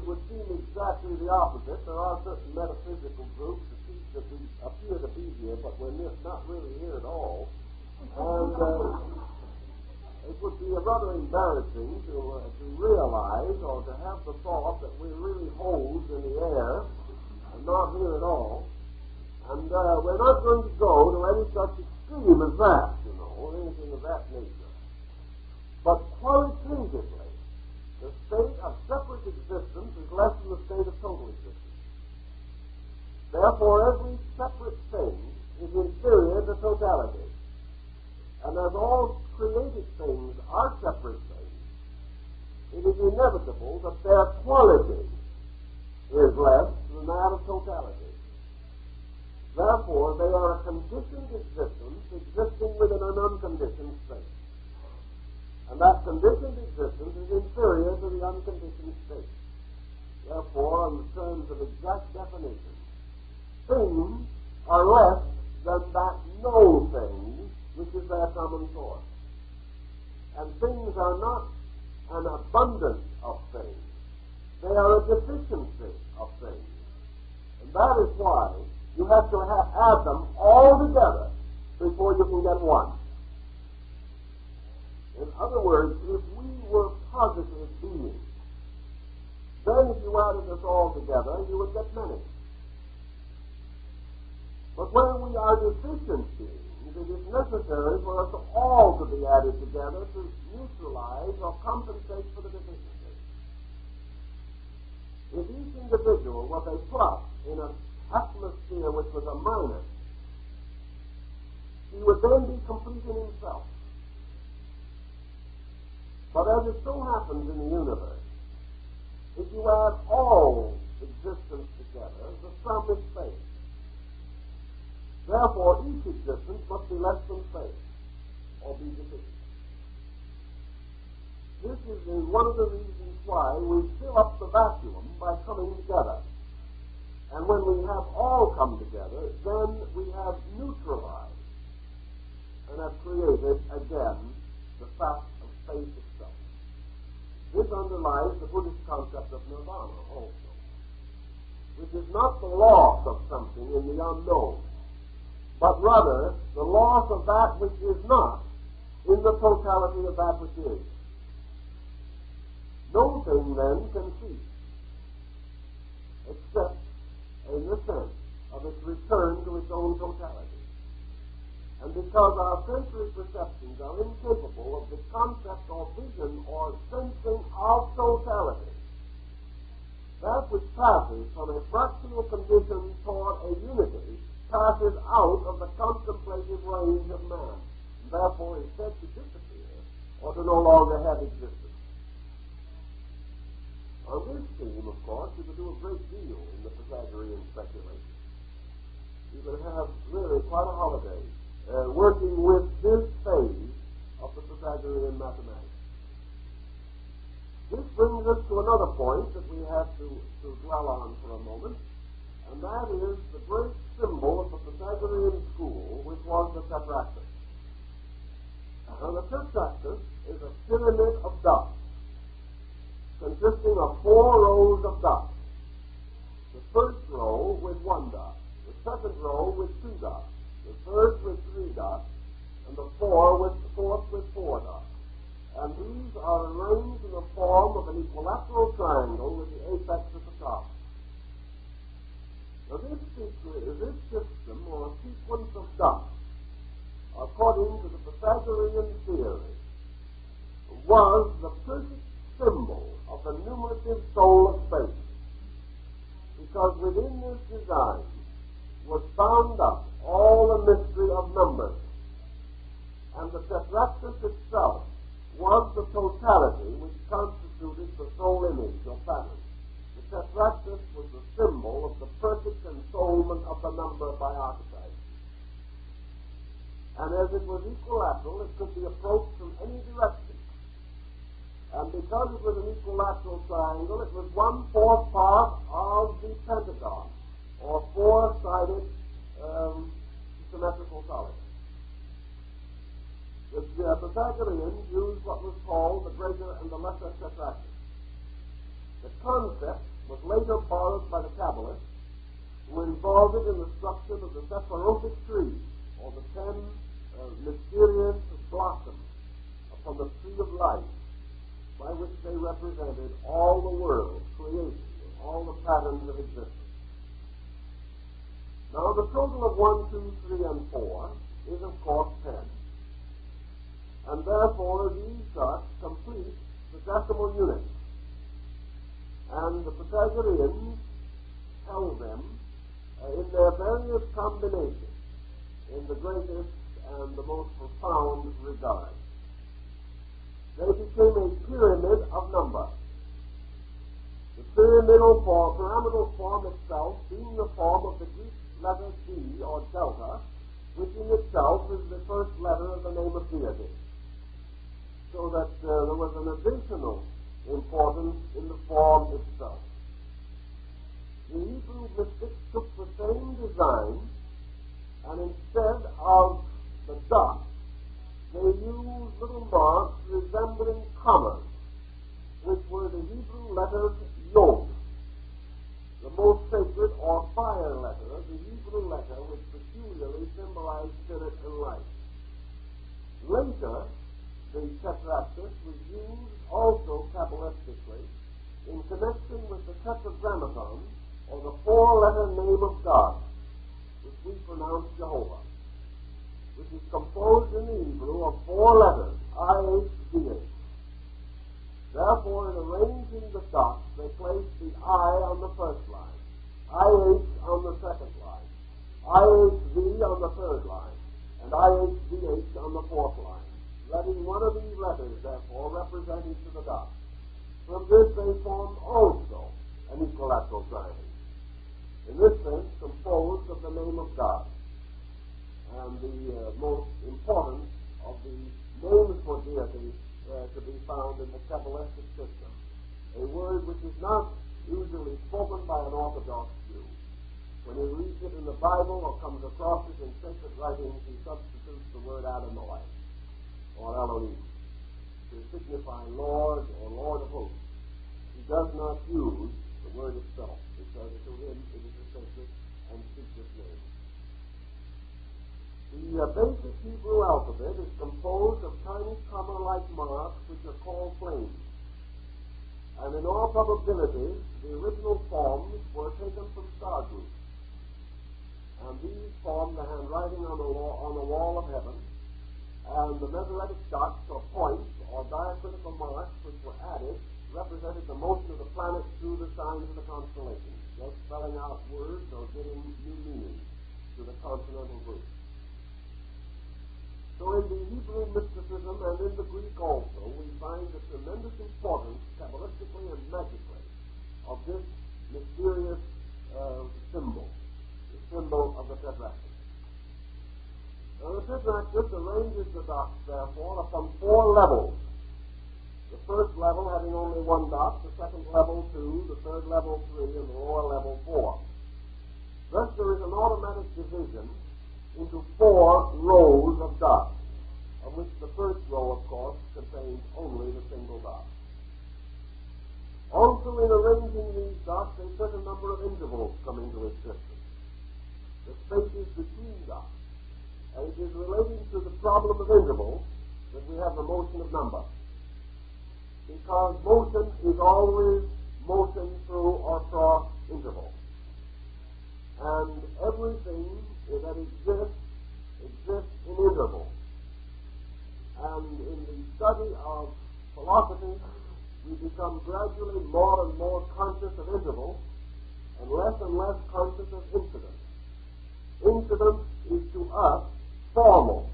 would seem exactly the opposite. There are certain metaphysical groups that teach that we appear to be here, but we're not really here at all. And it would be rather embarrassing to realize or to have the thought that we're really holes in the air and not here at all. And we're not going to go to any such extreme as that, or anything of that nature. But qualitatively, the state of separate existence is less than the state of total existence. Therefore, every separate thing is inferior to totality. And as all created things are separate things, it is inevitable that their quality is less than that of totality. Therefore, they are a conditioned existence existing within an unconditioned state. And that conditioned existence is inferior to the unconditioned state. Therefore, in terms of exact definition, things are less than that no thing which is their common source. And things are not an abundance of things. They are a deficiency of things. And that is why you have to add them all together before you can get one. In other words, if we were positive beings, then if you added us all together, you would get many. But when we are deficient beings, it is necessary for us all to be added together to neutralize or compensate for the deficiency. If each individual was a plus in an atmosphere which was a minus, he would then be complete in himself. But as it so happens in the universe, if you add all existence together, the sum is space. Therefore, each existence must be less than space, or be deficient. This is one of the reasons why we fill up the vacuum by coming together. And when we have all come together, then we have neutralized and have created again the fact of space itself. This underlies the Buddhist concept of nirvana also, which is not the loss of something in the unknown, but rather the loss of that which is not in the totality of that which is. No thing then can cease, except in the sense of its return to its own totality. And because our sensory perceptions are incapable of the concept or vision or sensing of totality, that which passes from a fractional condition toward a unity passes out of the contemplative range of man, and therefore is said to disappear or to no longer have existence. On this theme, of course, you could do a great deal in the Pythagorean speculation. You could have really quite a holiday working with this phase of the Pythagorean mathematics. This brings us to another point that we have to dwell on for a moment, and that is the great symbol of the Pythagorean school, which was the Tetractys. Now, the Tetractys is a pyramid of dots, consisting of 4 rows of dots. The first row with 1 dot, the second row with 2 dots, the third with 3 dots, and the fourth with 4 dots. And these are arranged in the form of an equilateral triangle with the apex at the top. Now this system, or sequence of dots, according to the Pythagorean theory was the perfect symbol of the numerative soul of space, because within this design was bound up all the mystery of numbers, and the Tetractys itself was the totality which constituted the soul image or pattern. The Tetractys was the symbol of the perfect ensoulment of the number by archetype. And as it was equilateral, it could be approached from any direction. And because it was an equilateral triangle, it was 1/4 part of the pentagon, or four-sided symmetrical solid. The Pythagoreans used what was called the greater and the lesser Tetractys. The concept was later borrowed by the Kabbalists, who involved it in the structure of the Sephirotic tree, or the 10 mysterious blossoms from the tree of life, by which they represented all the world, creation, all the patterns of existence. Now, the total of 1, 2, 3, and 4 is, of course, 10. And therefore, these dots complete the decimal unit. And the Pythagoreans held them in their various combinations in the greatest and the most profound regard. They became a pyramid of number. The pyramidal form itself being the form of the Greek letter D, or delta, which in itself is the first letter of the name of deity. So that there was an additional importance in the form itself. The Hebrew mystics took the same design, and instead of the dot, they used little marks resembling commas, which were the Hebrew letters Yod, the most sacred or fire letter, the Hebrew letter which peculiarly symbolized spirit and life. Later, the Tetractys was used also Kabbalistically in connection with the Tetragrammaton, or the four-letter name of God, which we pronounce Jehovah, which is composed in the Hebrew of 4 letters, I-H-V-H. Therefore, in arranging the dots, they placed the I on the first line, I-H on the second line, I-H-V on the third line, and I-H-V-H on the fourth line, letting one of these letters, therefore, represent each of the dots. From this they formed also an equilateral triangle, in this sense composed of the name of God. And the most important of the names for deity to be found in the Kabbalistic system, a word which is not usually spoken by an Orthodox Jew. When he reads it in the Bible or comes across it in sacred writings, he substitutes the word Adonai, or Elohim, to signify Lord or Lord of hosts. He does not use the word itself, because to him it is a sacred and secret name. The basic Hebrew alphabet is composed of tiny comma-like marks which are called planes. And in all probability, the original forms were taken from star groups. And these form the handwriting on the wall of heaven. And the Masoretic dots, or points, or diacritical marks, which were added, represented the motion of the planets through the signs of the constellations, thus spelling out words or giving new meanings to the consonantal groups. So in the Hebrew mysticism and in the Greek also, we find the tremendous importance, Kabbalistically and magically, of this mysterious symbol, the symbol of the Tetractys. Now the Tetractys arranges the dots, therefore, upon 4 levels. The first level having only 1 dot, the second level 2, the third level 3, and the lower level 4. Thus there is an automatic division into 4 rows of dots, of which the first row, of course, contains only the single dot. Also, in arranging these dots, a certain number of intervals come into existence, the spaces between dots, and it is relating to the problem of intervals that we have the motion of number, because motion is always motion through or across intervals. And everything that exists in intervals. study of philosophy, we become gradually more and more conscious of interval and less conscious of incident. Incident is to us formal,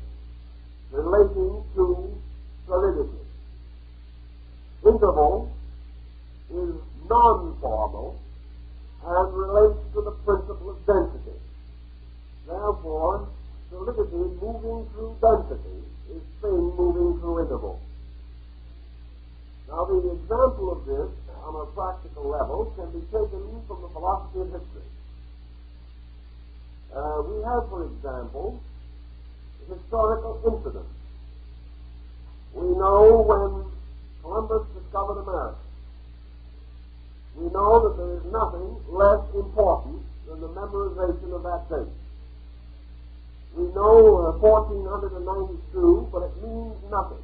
relating to solidity. Interval is non-formal and relates to the principle of density. Therefore, solidity moving through density is thing moving through interval. Now, the example of this on a practical level can be taken from the philosophy of history. We have, for example, historical incidents. We know when Columbus discovered America. We know that there is nothing less important than the memorization of that date. We know 1492, but it means nothing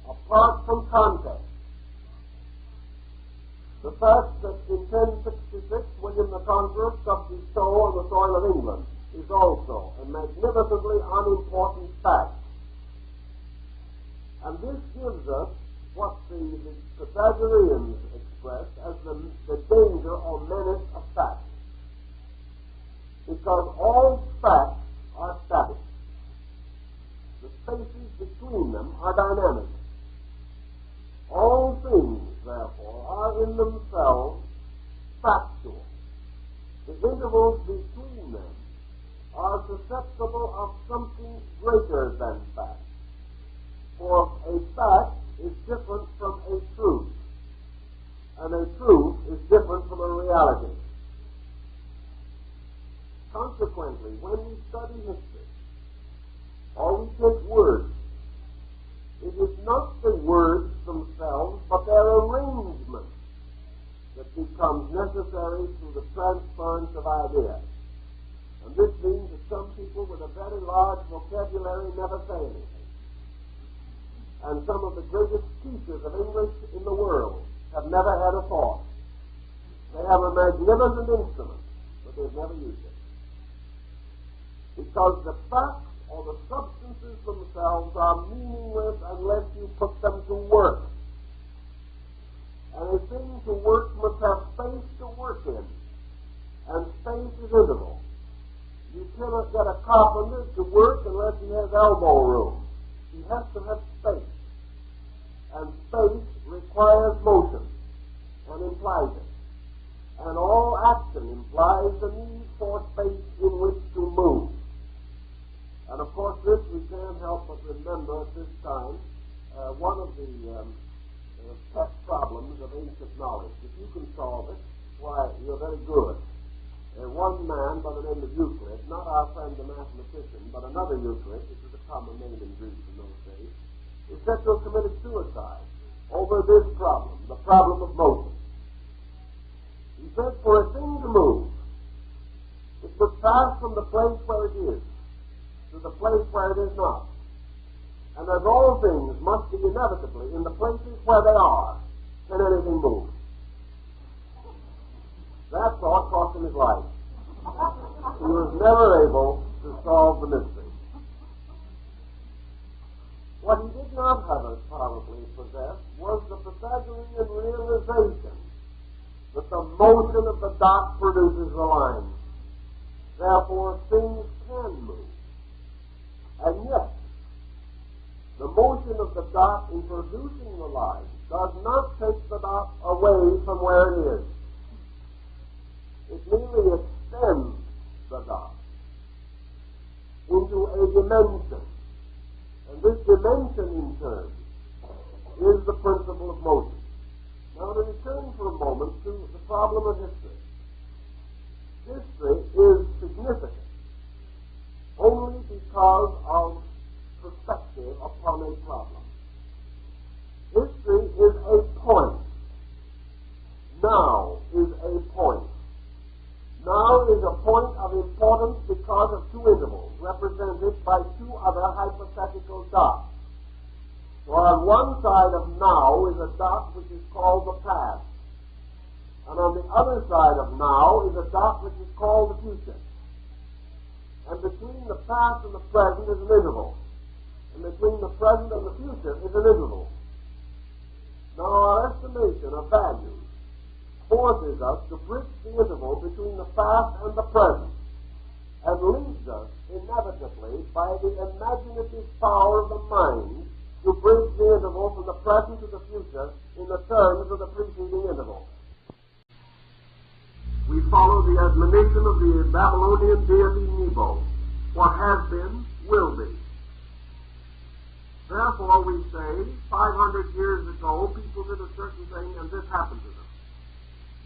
apart from context. The fact that in 1066 William the Conqueror stubbed his toe on the soil of England is also a magnificently unimportant fact. And this gives us what the Pythagoreans expressed as the danger or menace of facts. Because all facts are static. The spaces between them are dynamic. All things, therefore, are in themselves factual. The intervals between them are susceptible of something greater than fact. For a fact is different from a truth, and a truth is different from a reality. Consequently, when we study history, or we take words, it is not the words themselves, but their arrangement that becomes necessary through the transference of ideas. And this means that some people with a very large vocabulary never say anything. And some of the greatest teachers of English in the world have never had a thought. They have a magnificent instrument, but they've never used it. Because the facts or the substances themselves are meaningless unless you put them to work. And a thing to work must have space to work in. And space is interval. You cannot get a carpenter to work unless he has elbow room. He has to have space. And space requires motion and implies it. And all action implies the need for space in which to move. And of course, this we can't help but remember at this time one of the pet problems of ancient knowledge. If you can solve it, why, you're very good. One man by the name of Euclid, not our friend the mathematician, but another Euclid, which is a common name in Greece in those days, is said to have committed suicide over this problem, the problem of motion. He said, for a thing to move, it must pass from the place where it is to the place where it is not. And as all things must be inevitably in the places where they are, can anything move? That thought cost him his life. He was never able to solve the mystery. What he did not have probably possessed was the Pythagorean realization that the motion of the dot produces the line. Therefore, things can move. And yet, the motion of the dot in producing the line does not take the dot away from where it is. It merely extends the dot into a dimension. And this dimension, in turn, is the principle of motion. Now, to return for a moment to the problem of history. History is significant only because of perspective upon a problem. History is a point. Now is a point. Now is a point of importance because of two intervals represented by two other hypothetical dots. So on one side of now is a dot which is called the past. And on the other side of now is a dot which is called the future. And between the past and the present is an interval. and between the present and the future is an interval. Now, our estimation of values forces us to bridge the interval between the past and the present, and leads us inevitably by the imaginative power of the mind to bridge the interval from the present to the future in the terms of the preceding interval. We follow the admonition of the Babylonian deity Nebo. What has been, will be. Therefore, we say, 500 years ago, people did a certain thing, and this happened to them.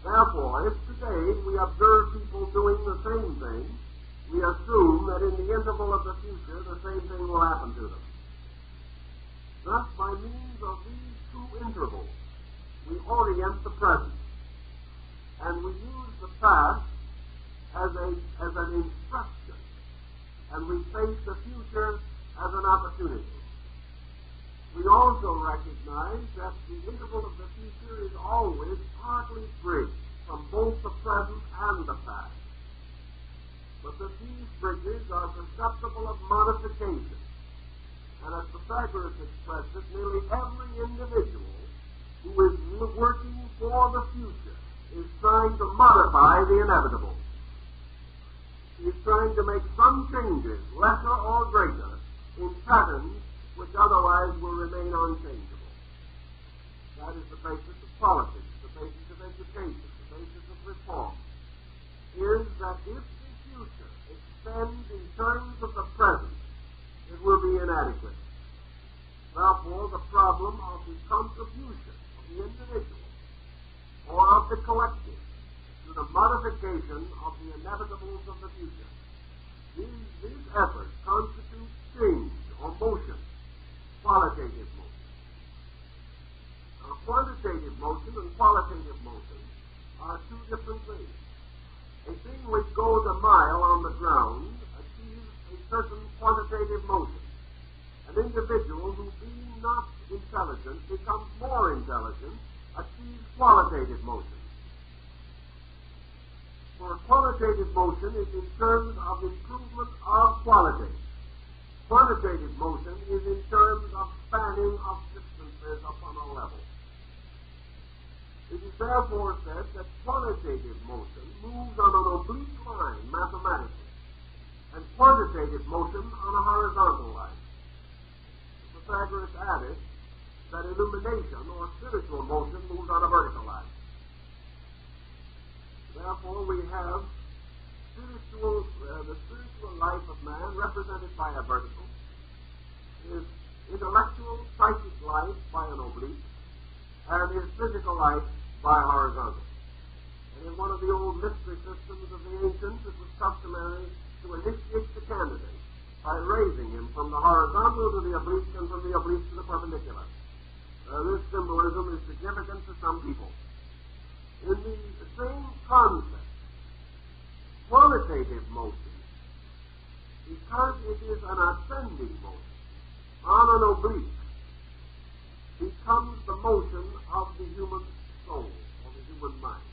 Therefore, if today we observe people doing the same thing, we assume that in the interval of the future, the same thing will happen to them. Thus, by means of these two intervals, we orient the present, and we use the past as an instruction, and we face the future as an opportunity. We also recognize that the interval of the future is always partly bridged from both the present and the past, but that these bridges are susceptible of modification. And as Pythagorean expressed it, nearly every individual who is working for the future is trying to modify the inevitable. He is trying to make some changes, lesser or greater, in patterns which otherwise will remain unchangeable. That is the basis of politics, the basis of education, the basis of reform, is that if the future extends in terms of the present, it will be inadequate. Therefore, the problem of the contribution of the individual or of the collective to the modification of the inevitables of the future, these efforts constitute change or motion, qualitative motion. Now, quantitative motion and qualitative motion are two different things. A thing which goes a mile on the ground achieves a certain quantitative motion. An individual who, being not intelligent, becomes more intelligent, achieves qualitative motion. For qualitative motion is in terms of improvement of quality. Quantitative motion is in terms of spanning of distances upon a level. It is therefore said that qualitative motion moves on an oblique line mathematically, and quantitative motion on a horizontal line. Pythagoras added that illumination or spiritual motion moves on a vertical line. Therefore, we have the spiritual life of man represented by a vertical, his intellectual, psychic life by an oblique, and his physical life by a horizontal. And in one of the old mystery systems of the ancients, it was customary to initiate the candidate by raising him from the horizontal to the oblique and from the oblique to the perpendicular. This symbolism is significant to some people. In the same concept, qualitative motion, because it is an ascending motion on an oblique, becomes the motion of the human soul or the human mind.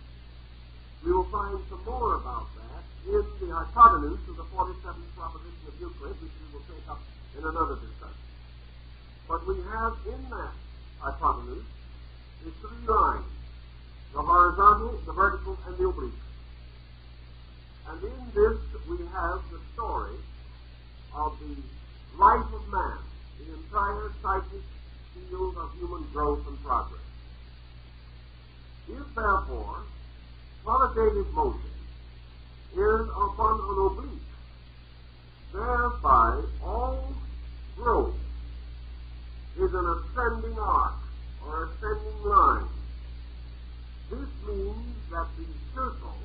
We will find some more about that in the hypotenuse of the 47th proposition of Euclid, which we will take up in another discussion. But we have in that hypotenuse the three lines, the horizontal, the vertical, and the oblique. And in this we have the story of the life of man, the entire psychic field of human growth and progress. If, therefore, qualitative motion is upon an oblique, thereby all growth is an ascending arc or ascending line. This means that the circle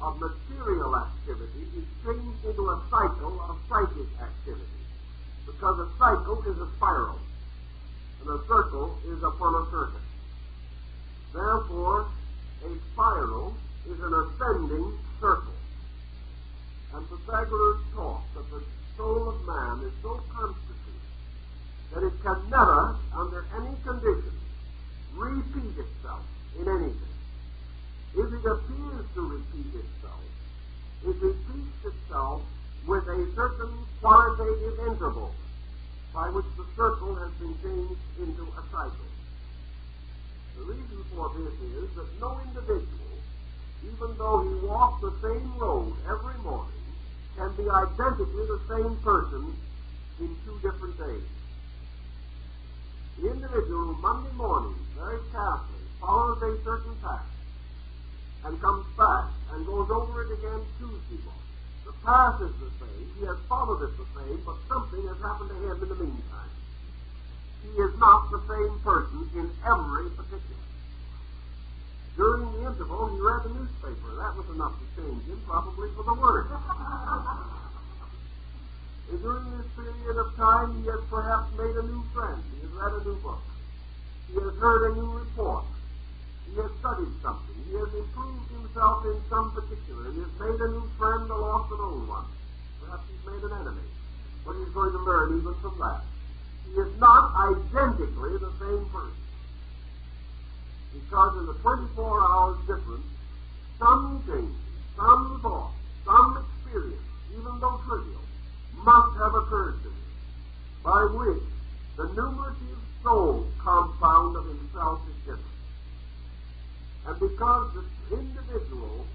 of material activity is changed into a cycle of psychic activity, because a cycle is a spiral, and a circle is upon a circuit. Therefore, a spiral is an ascending circle. And Pythagoras taught that the soul of man is so constituted that it can never, under any conditions, repeat itself in anything. If it appears to repeat itself, it repeats itself with a certain qualitative interval. by which the circle has been changed into a cycle. The reason for this is that no individual, even though he walks the same road every morning, can be identically the same person in 2 different days. The individual who Monday morning very carefully follows a certain path and comes back and goes over it again Tuesday morning. The path is the same, he has followed it the same, but something has happened to him in the meantime. He is not the same person in every particular. During the interval, he read the newspaper. That was enough to change him, probably for the worse. During this period of time, he has perhaps made a new friend. He has read a new book. He has heard a new report. He has studied something. He has improved himself in some particular. He has made a new friend or lost an old one. Perhaps he's made an enemy. But he's going to learn even from that. He is not identically the same person. Because in the 24 hours difference, some change, some thought, some experience, even though trivial, must have occurred to him, by which the numerative soul compound of himself is different. And because the individual,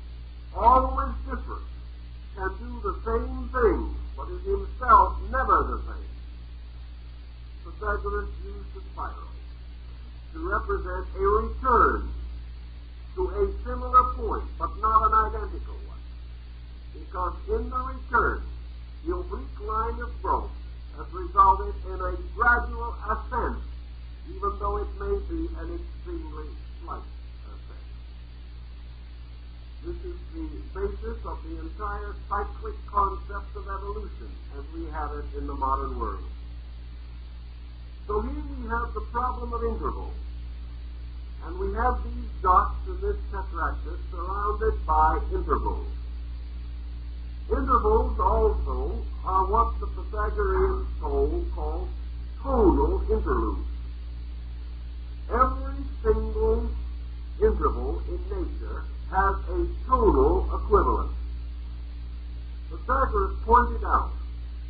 always different, can do the same thing, but is himself never the same, Pythagoras used the spiral to represent a return to a similar point, but not an identical one. Because in the return, the oblique line of growth has resulted in a gradual ascent, even though it may be an extremely slight ascent. This is the basis of the entire cyclic concept of evolution as we have it in the modern world. So here we have the problem of intervals. And we have these dots in this tetractys surrounded by intervals. Intervals also are what the Pythagorean soul calls tonal interludes. Every single interval in nature has a tonal equivalent. Pythagoras pointed out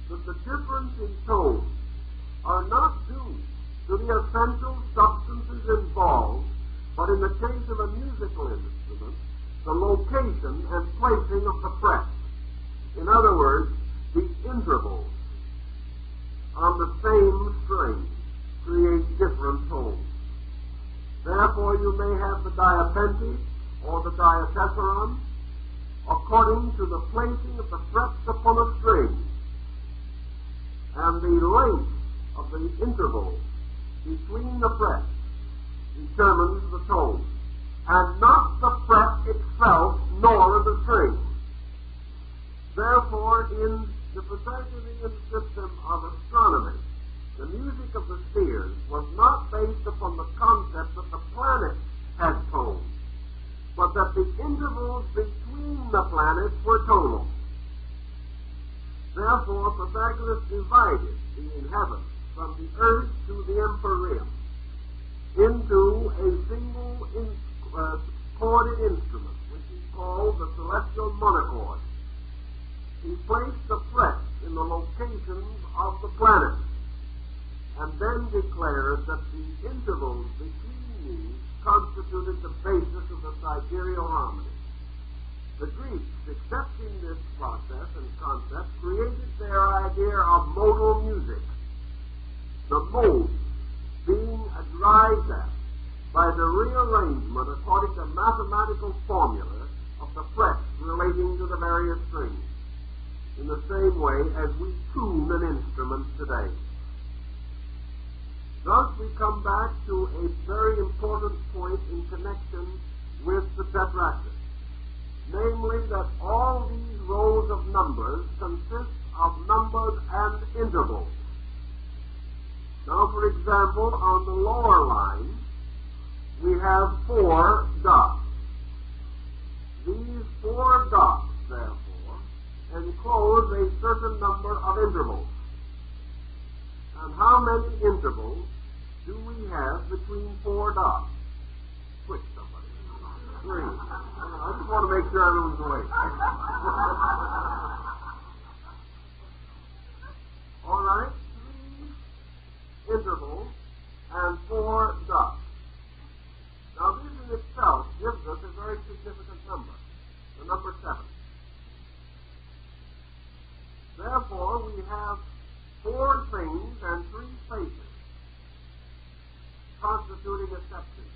that the difference in tones are not due to the essential substances involved, but in the case of a musical instrument, the location and placing of the frets. In other words, the intervals on the same string create different tones. Therefore, you may have the diapente or the diatessaron according to the placing of the frets upon a string, and the length of the interval between the frets determines the tone, and not the fret itself nor the string. Therefore, in the Pythagorean system of astronomy, the music of the spheres was not based upon the concept that the planets had tones, but that the intervals between the planets were tonal. Therefore, Pythagoras divided the heaven from the earth to the empyrean into a single chorded instrument, which he called the celestial monochord. He placed the frets in the locations of the planets, and then declared that the intervals between these constituted the basis of the sidereal harmony. The Greeks, accepting this process and concept, created their idea of modal music, the mode being arrived at by the rearrangement according to mathematical formula of the frets relating to the various strings, in the same way as we tune an instrument today. Thus we come back to a very important point in connection with the Tetractys, namely that all these rows of numbers consist of numbers and intervals. Now, for example, on the lower line, we have 4 dots. These 4 dots, therefore, enclose a certain number of intervals. And how many intervals do we have between 4 dots? Quick, somebody. 3. I just want to make sure everyone's awake. All right? constituting a septon.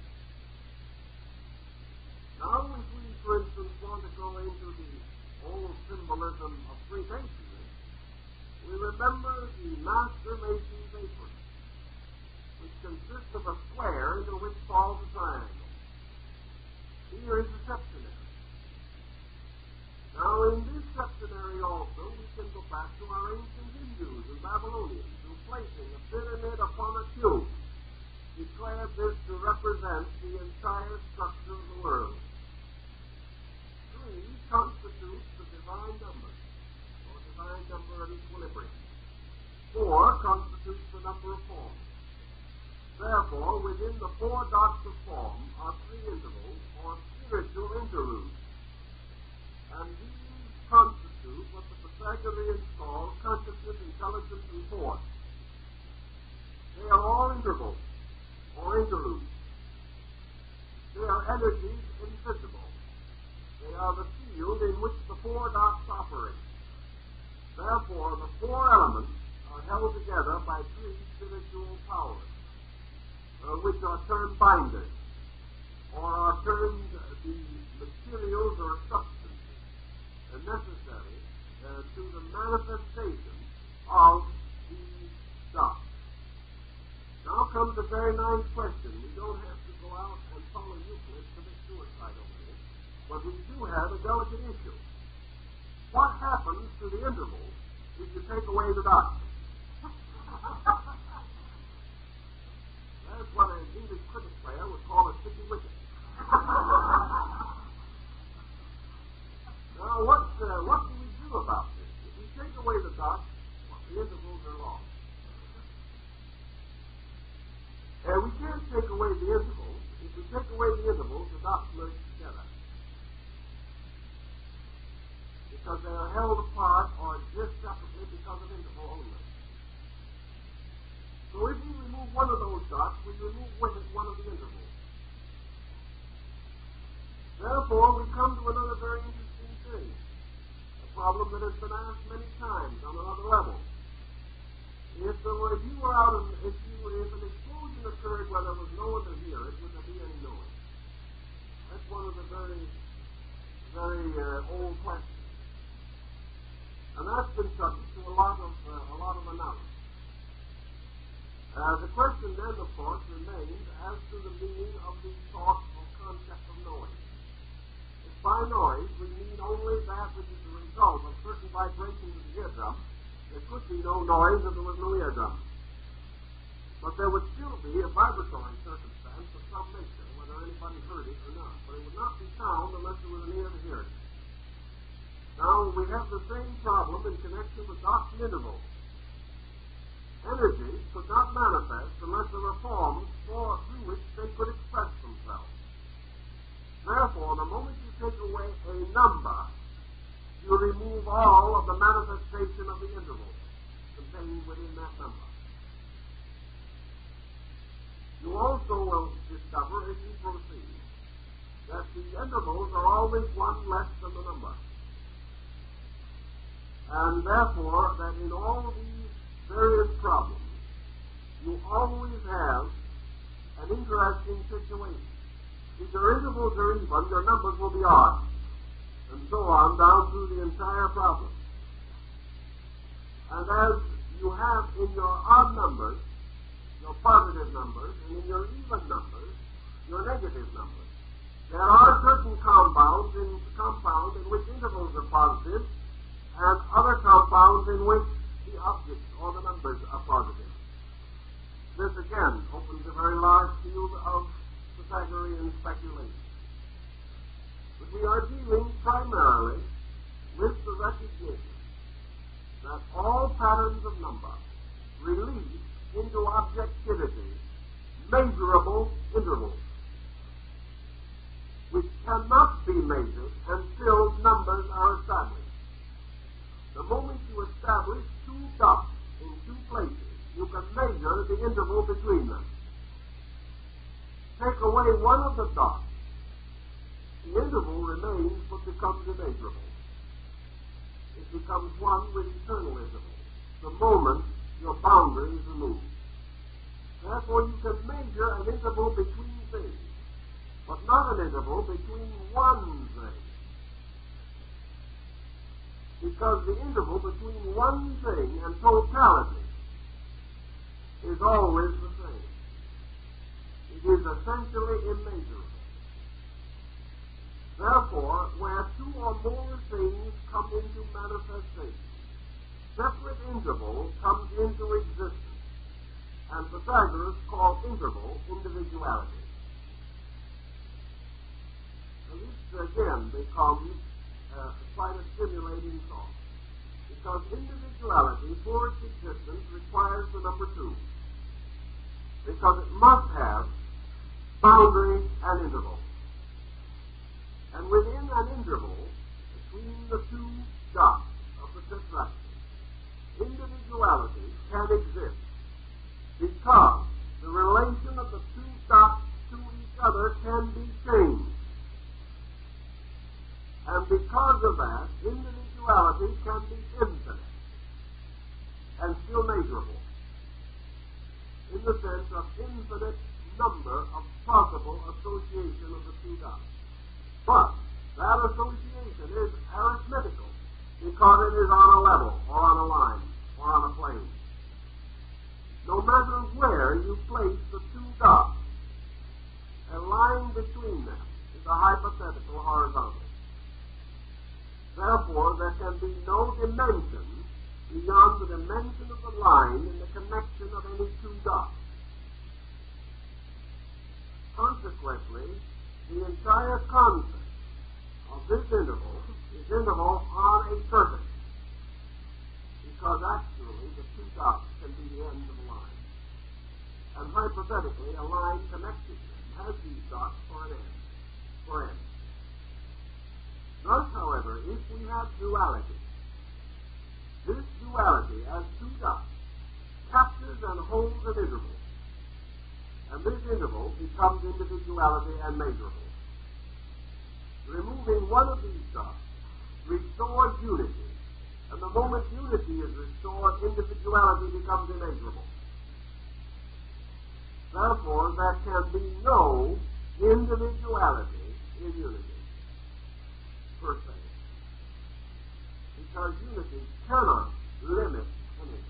Now, if we, for instance, want to go into the old symbolism of Freemasonry, we remember the Master Mason's apron, which consists of a square into which falls a triangle. Here is the septenary. Now, in this septenary also, we can go back to our ancient Hindus and Babylonians, who, placing a pyramid upon a cube, declared this to represent the entire structure of the world. 3 constitutes the divine number, or divine number of equilibrium. 4 constitutes the number of forms. Therefore, within the 4 dots of form are 3 intervals, or spiritual interludes. And these constitute what the Pythagoreans call consciousness, intelligence, and force. They are all intervals, or interludes. They are energies invisible. They are the field in which the 4 dots operate. Therefore, the 4 elements are held together by 3 spiritual powers, which are termed binders, or are termed the materials or substances necessary to the manifestation of these dots. Now comes a very nice question. We don't have to go out and follow Euclid to commit suicide over this, but we do have a delicate issue. What happens to the intervals if you take away the dots? That's what an English cricket player would call a sticky wicket. Now, what do we do about this? If we take away the dots, the intervals are lost. We can't take away the intervals. If we take away the intervals, the dots merge together, because they are held apart or exist separately because of interval only. So if we remove one of those dots, we remove with it one of the intervals. Therefore, we come to another very interesting thing, a problem that has been asked many times on another level. If you were out and if an explosion occurred where there was no one to hear it, would there be any noise? That's one of the very, very old questions, and that's been subject to a lot of analysis. The question then, of course, remains as to the meaning of the thought or concept of noise. If by noise we mean only that which is the result of certain vibrations of the eardrum, there could be no noise if there was no eardrum. But there would still be a vibratory circumstance of some nature, whether anybody heard it or not. But it would not be sound unless there was an ear to hear it. Now, we have the same problem in connection with dots and intervals. Energies could not manifest unless there were forms through which they could express themselves. Therefore, the moment you take away a number, you remove all of the manifestation of the intervals contained within that number. You also will discover, as you proceed, that the intervals are always one less than the number. And therefore, that in all these various problems, you always have an interesting situation. If your intervals are even, your numbers will be odd, and so on down through the entire problem. And as you have in your odd numbers, your positive numbers, and in your even numbers, your negative numbers, there are certain compounds in which intervals are positive, and other compounds in which the objects or the numbers are positive. This again opens a very large field of Pythagorean speculation. But we are dealing primarily with the recognition that all patterns of number release into objectivity measurable intervals, which cannot be measured until numbers are established. The moment you establish 2 dots in 2 places, you can measure the interval between them. Take away one of the dots, the interval remains but becomes immeasurable. It becomes one with eternal intervals the moment your boundary is removed. That's therefore you can measure an interval between things, but not an interval between one thing. Because the interval between one thing and totality is always the same. It is essentially immeasurable. Therefore, where two or more things come into manifestation, separate interval comes into existence, and Pythagoras called interval individuality. And this again becomes quite a stimulating thought, because individuality for its existence requires the number two, because it must have boundary and interval. And within an interval between the two dots of the Tetractys, individuality can exist because the relation of the two dots to each other can be changed. And because of that, individuality can be infinite and still measurable, in the sense of infinite number of possible association of the two dots. But that association is arithmetical because it is on a level or on a line or on a plane. No matter where you place the two dots, a line between them is a hypothetical horizontal. Therefore, there can be no dimension beyond the dimension of the line in the connection of any two dots. Consequently, the entire concept of this interval is interval on a surface, because actually the two dots can be the end of a line. And hypothetically, a line connecting them has these dots for an end, for n. Thus, however, if we have duality, this duality as two dots captures and holds an interval, and this interval becomes individuality and measurable. Removing one of these dots restores unity, and the moment unity is restored, individuality becomes immeasurable. Therefore, there can be no individuality in unity, per se, because unity cannot limit anything.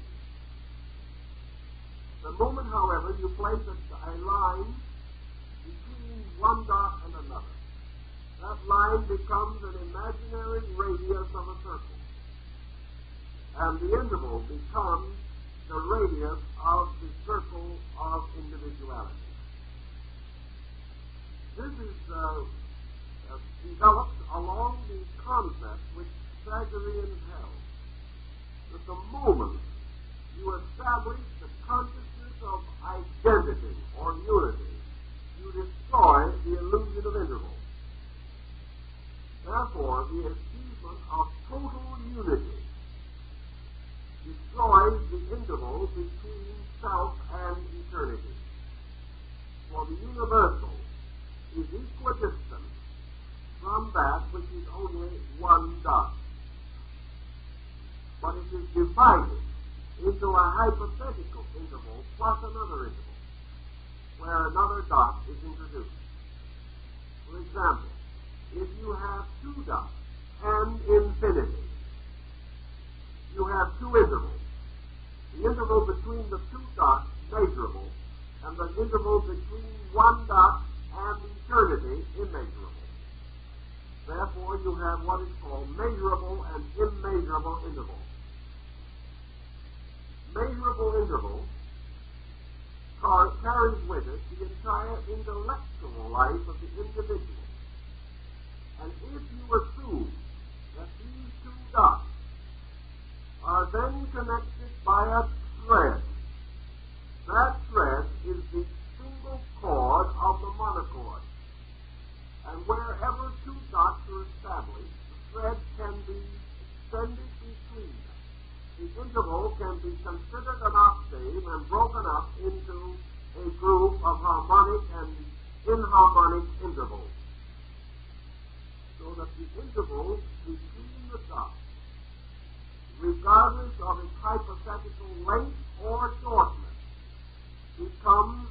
The moment, however, you place a line between one dot and another, that line becomes an imaginary radius of a circle, and the interval becomes the radius of the circle of individuality. This is developed along the concept which Pythagoreans held, that the moment you establish the consciousness of identity or unity, you destroy the illusion of interval. Therefore, the achievement of total unity destroys the interval between self and eternity. For the universal is equidistant from that which is only one dot. But it is divided into a hypothetical interval plus another interval, where another dot is introduced. For example, if you have two dots and infinity, you have two intervals. The interval between the two dots, measurable, and the interval between one dot and eternity, immeasurable. Therefore, you have what is called measurable and immeasurable intervals. Measurable interval carries with it the entire intellectual life of the individual. And if you assume that these two dots are then connected by a thread, that thread is the single cord of the monochord. And wherever two dots are established, the thread can be extended between them. The interval can be considered an octave and broken up into a group of harmonic and inharmonic intervals, so that the intervals between the dots, regardless of its hypothetical length or shortness, becomes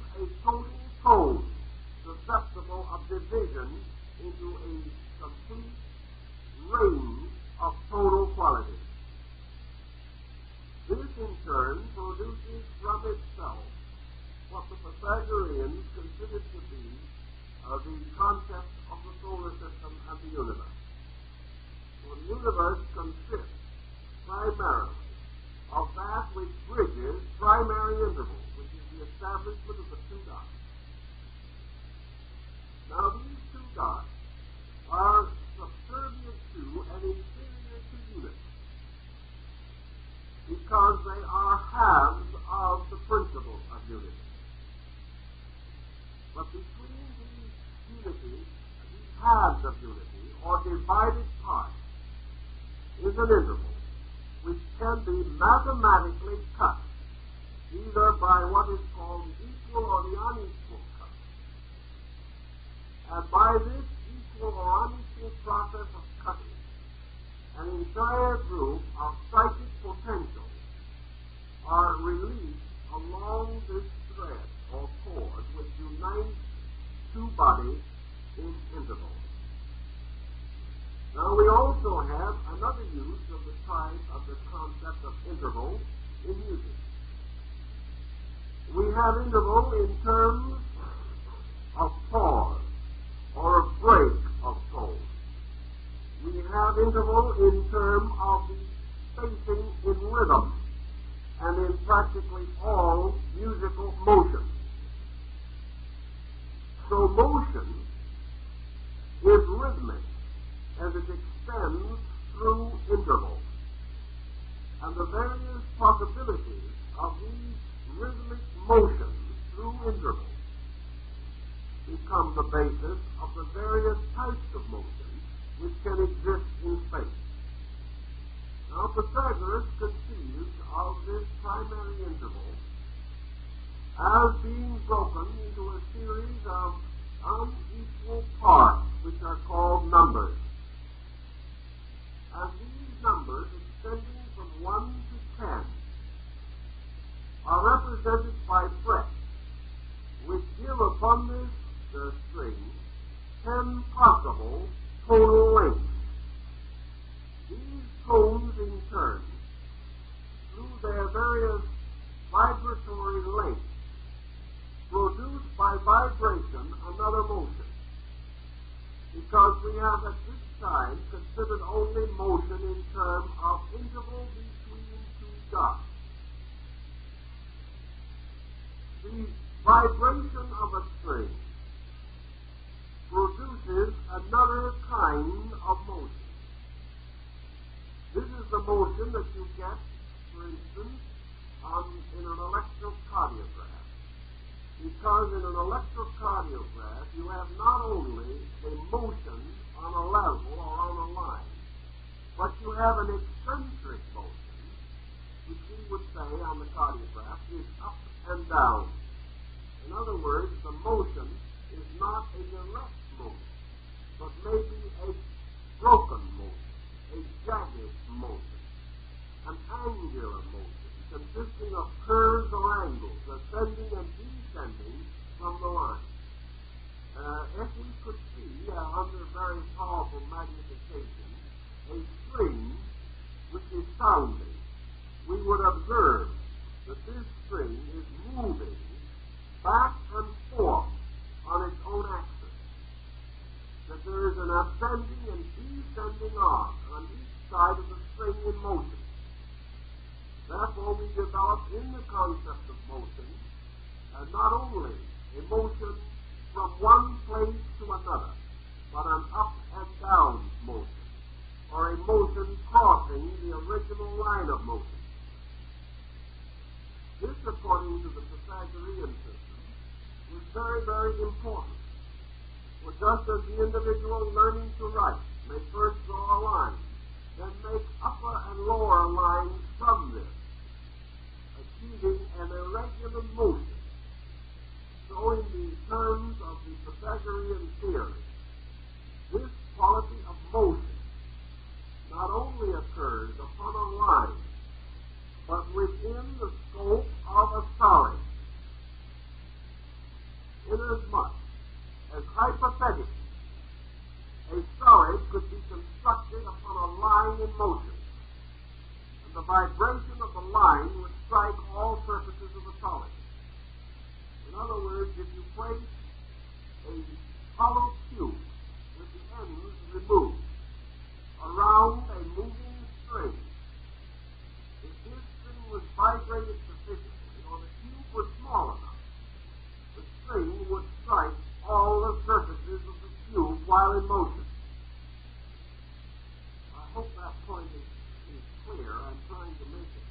itself what the Pythagoreans considered to be the concept of the solar system and the universe. For the universe consists primarily of that which bridges primary intervals, which is the establishment of the two dots. Now, these two dots are subservient to and inferior to unity, because they are halves of the principle of unity. But between these unities, these halves of unity, or divided parts, is an interval which can be mathematically cut, either by what is called the equal or the unequal cut. And by this equal or unequal process of cutting, an entire group of psychic potentials are released along this thread or cord which unites two bodies in intervals. Now, we also have another use of the type of the concept of interval in music. We have interval in terms of pause or a break of tone. We have interval in terms of the spacing in rhythm and in practically all musical motion. So motion is rhythmic as it extends through intervals. And the various possibilities of these rhythmic motions through intervals become the basis of the various types of motion which can exist in space. Now, Pythagoras conceived of this primary interval as being broken into a series of unequal parts which are called numbers. And these numbers, extending from 1 to 10, are represented by frets, which give upon this string 10 possible tonal lengths. These tones, in turn, through their various vibratory lengths, produce by vibration another motion, because we have at this time considered only motion in terms of interval between two dots. The vibration of a string produces another kind of motion. This is the motion that you get, for instance, in an electrocardiograph. Because in an electrocardiograph, you have not only a motion on a level or on a line, but you have an eccentric motion, which we would say on the cardiograph is up and down. In other words, the motion is not a direct motion, but maybe a broken motion, a jagged motion, an angular motion, consisting of curves or angles, ascending and descending from the line. If we could see, under very powerful magnification, a string which is sounding, we would observe that this string is moving back and forth on its own axis, that there is an ascending and descending arc on each side of the string in motion. Therefore, we develop in the concept of motion not only a motion from one place to another, but an up and down motion, or a motion crossing the original line of motion. This, according to the Pythagorean system, was very, very important. For just as the individual learning to write may first draw a line, then make upper and lower lines from this, achieving an irregular motion. So in the terms of the Pythagorean theory, this quality of motion not only occurs upon a line, but within the scope of a solid, inasmuch as hypothetically a solid could be constructed upon a line in motion, and the vibration of the line would strike all surfaces of the solid. are in motion. I hope that point is clear. I'm trying to make it.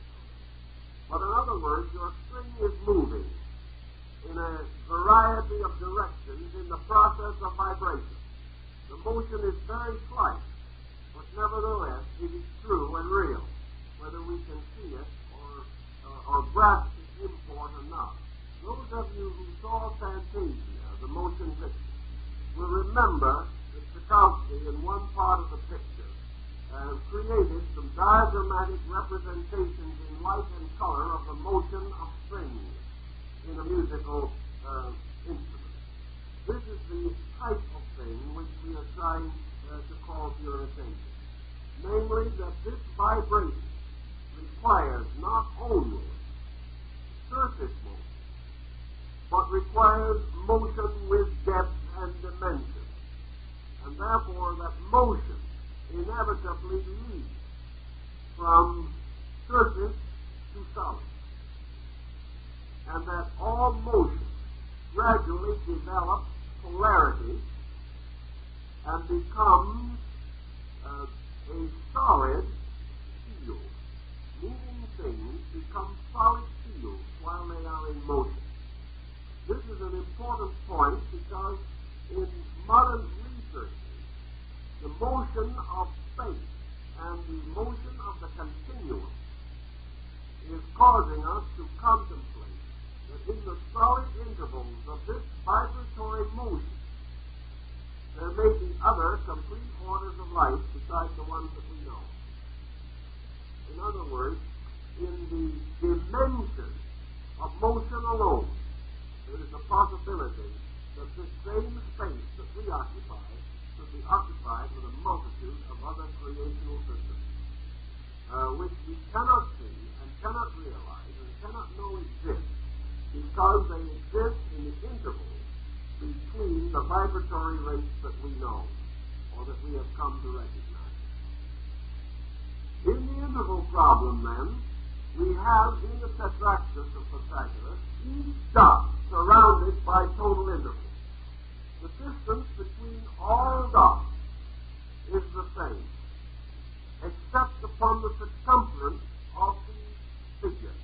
But in other words, your string is moving in a variety of directions in the process of vibration. The motion is very slight, but nevertheless it is true and real, whether we can see it or grasp its import or not. Those of you who saw Fantasia, the motion picture, will remember that Tetractys, in one part of the picture, created some diagrammatic representations in light and color of the motion of strings in a musical instrument. This is the type of thing which we are trying to call to your attention. Namely, that this vibration requires not only surface motion, but requires motion with depth and dimension. And therefore, that motion inevitably leads from surface to solid. And that all motion gradually develops polarity and becomes a solid field. Moving things become solid fields while they are in motion. This is an important point because in modern research, the motion of space and the motion of the continuum is causing us to contemplate that in the solid intervals of this vibratory motion, there may be other complete orders of life besides the ones that we know. In other words, in the dimension of motion alone, there is a possibility that this same space that we occupy should be occupied with a multitude of other creational systems, which we cannot see and cannot realize and cannot know exist because they exist in the interval between the vibratory rates that we know or that we have come to recognize. In the interval problem, then, we have in the Tetractys of Pythagorean each dot surrounded by total intervals. The distance between all dots is the same, except upon the circumference of the figure.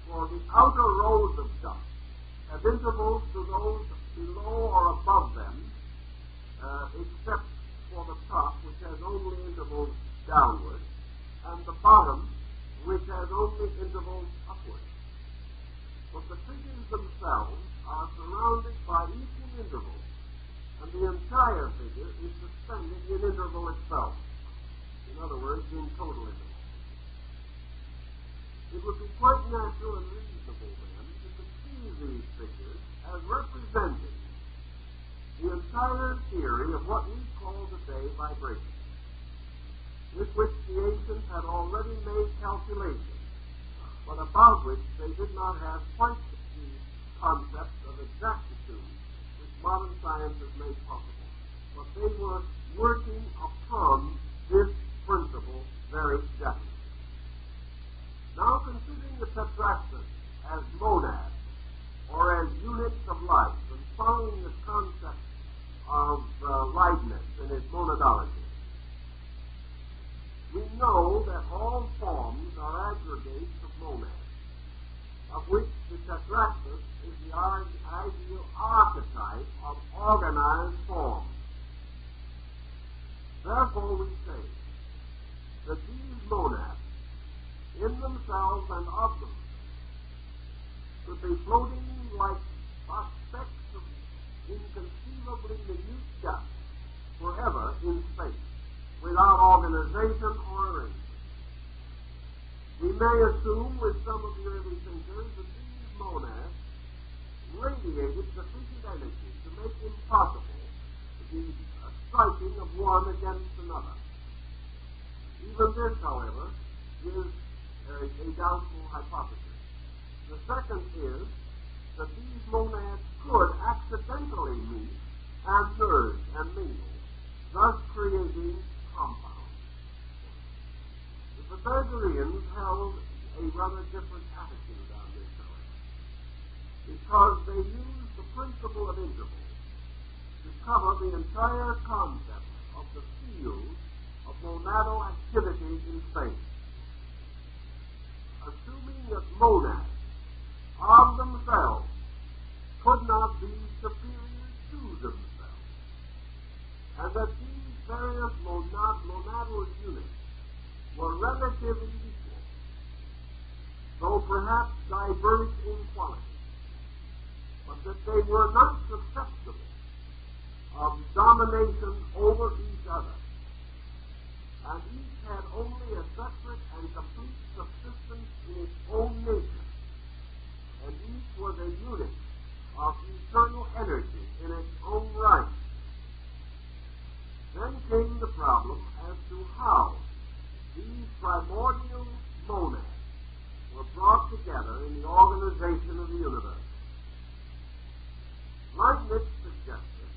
For the outer rows of dots have intervals to those below or above them, except for the top, which has only intervals downward, and the bottom, which has only intervals upward. But the figures themselves are surrounded by equal intervals, and the entire figure is suspended in interval itself. In other words, in total interval. It would be quite natural and reasonable, then, to conceive these figures as representing the entire theory of what we call today vibration, with which the ancients had already made calculations, but about which they did not have quite the concept of exactitude which modern science has made possible. But they were working upon this principle very definitely. Now, considering the Tetractys as monads, or as units of life, and following the concept of Leibniz in his monadology, we know that all forms are aggregates of monads, of which the Tetractys is the ideal archetype of organized forms. Therefore, we say that these monads, in themselves and of themselves, should be floating like specks of inconceivably minute dust forever in space, without organization or arrangement. We may assume with some of the early thinkers that these monads radiated sufficient energy to make impossible the striking of one against another. Even this, however, is a doubtful hypothesis. The second is that these monads could accidentally meet and merge and mingle, thus creating compounds. The Pythagoreans held a rather different attitude on this, however, because they used the principle of intervals to cover the entire concept of the field of monadal activity in space. Assuming that monads of themselves could not be superior to themselves, and that these various monadal units were relatively equal, though perhaps diverse in quality, but that they were not susceptible of domination over each other, and each had only a separate and complete subsistence in its own nature, and each was a unit of eternal energy in its own right. Then came the problem as to how these primordial monads were brought together in the organization of the universe. Leibniz suggested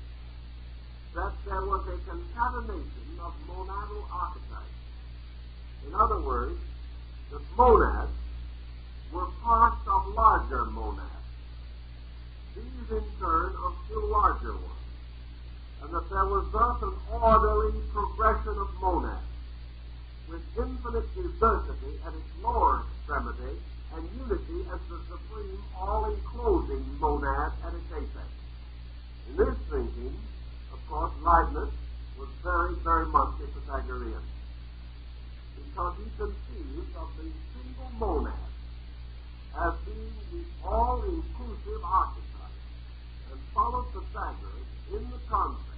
that there was a concatenation of monadal archetypes. In other words, that monads were parts of larger monads, these in turn of still larger ones, and that there was thus an orderly progression of monads, with infinite diversity at its lower extremity and unity as the supreme all-enclosing monad at its apex. In this thinking, of course, Leibniz was very, very much a Pythagorean, because he conceived of the single monad as being the all-inclusive archetype, and followed Pythagoras in the concept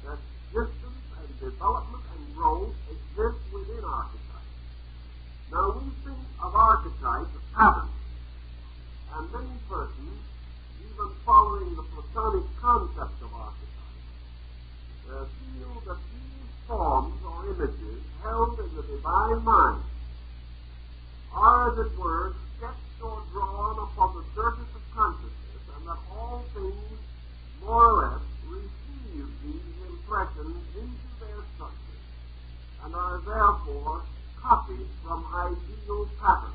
that distance and development and growth exist within archetypes. Now we think of archetypes as patterns, and many persons, even following the Platonic concept of archetypes, feel that these forms or images held in the divine mind are, as it were, sketched or drawn upon the surface of consciousness, and that all things, more or less, receive these impressions into their structure, and are therefore copied from ideal patterns.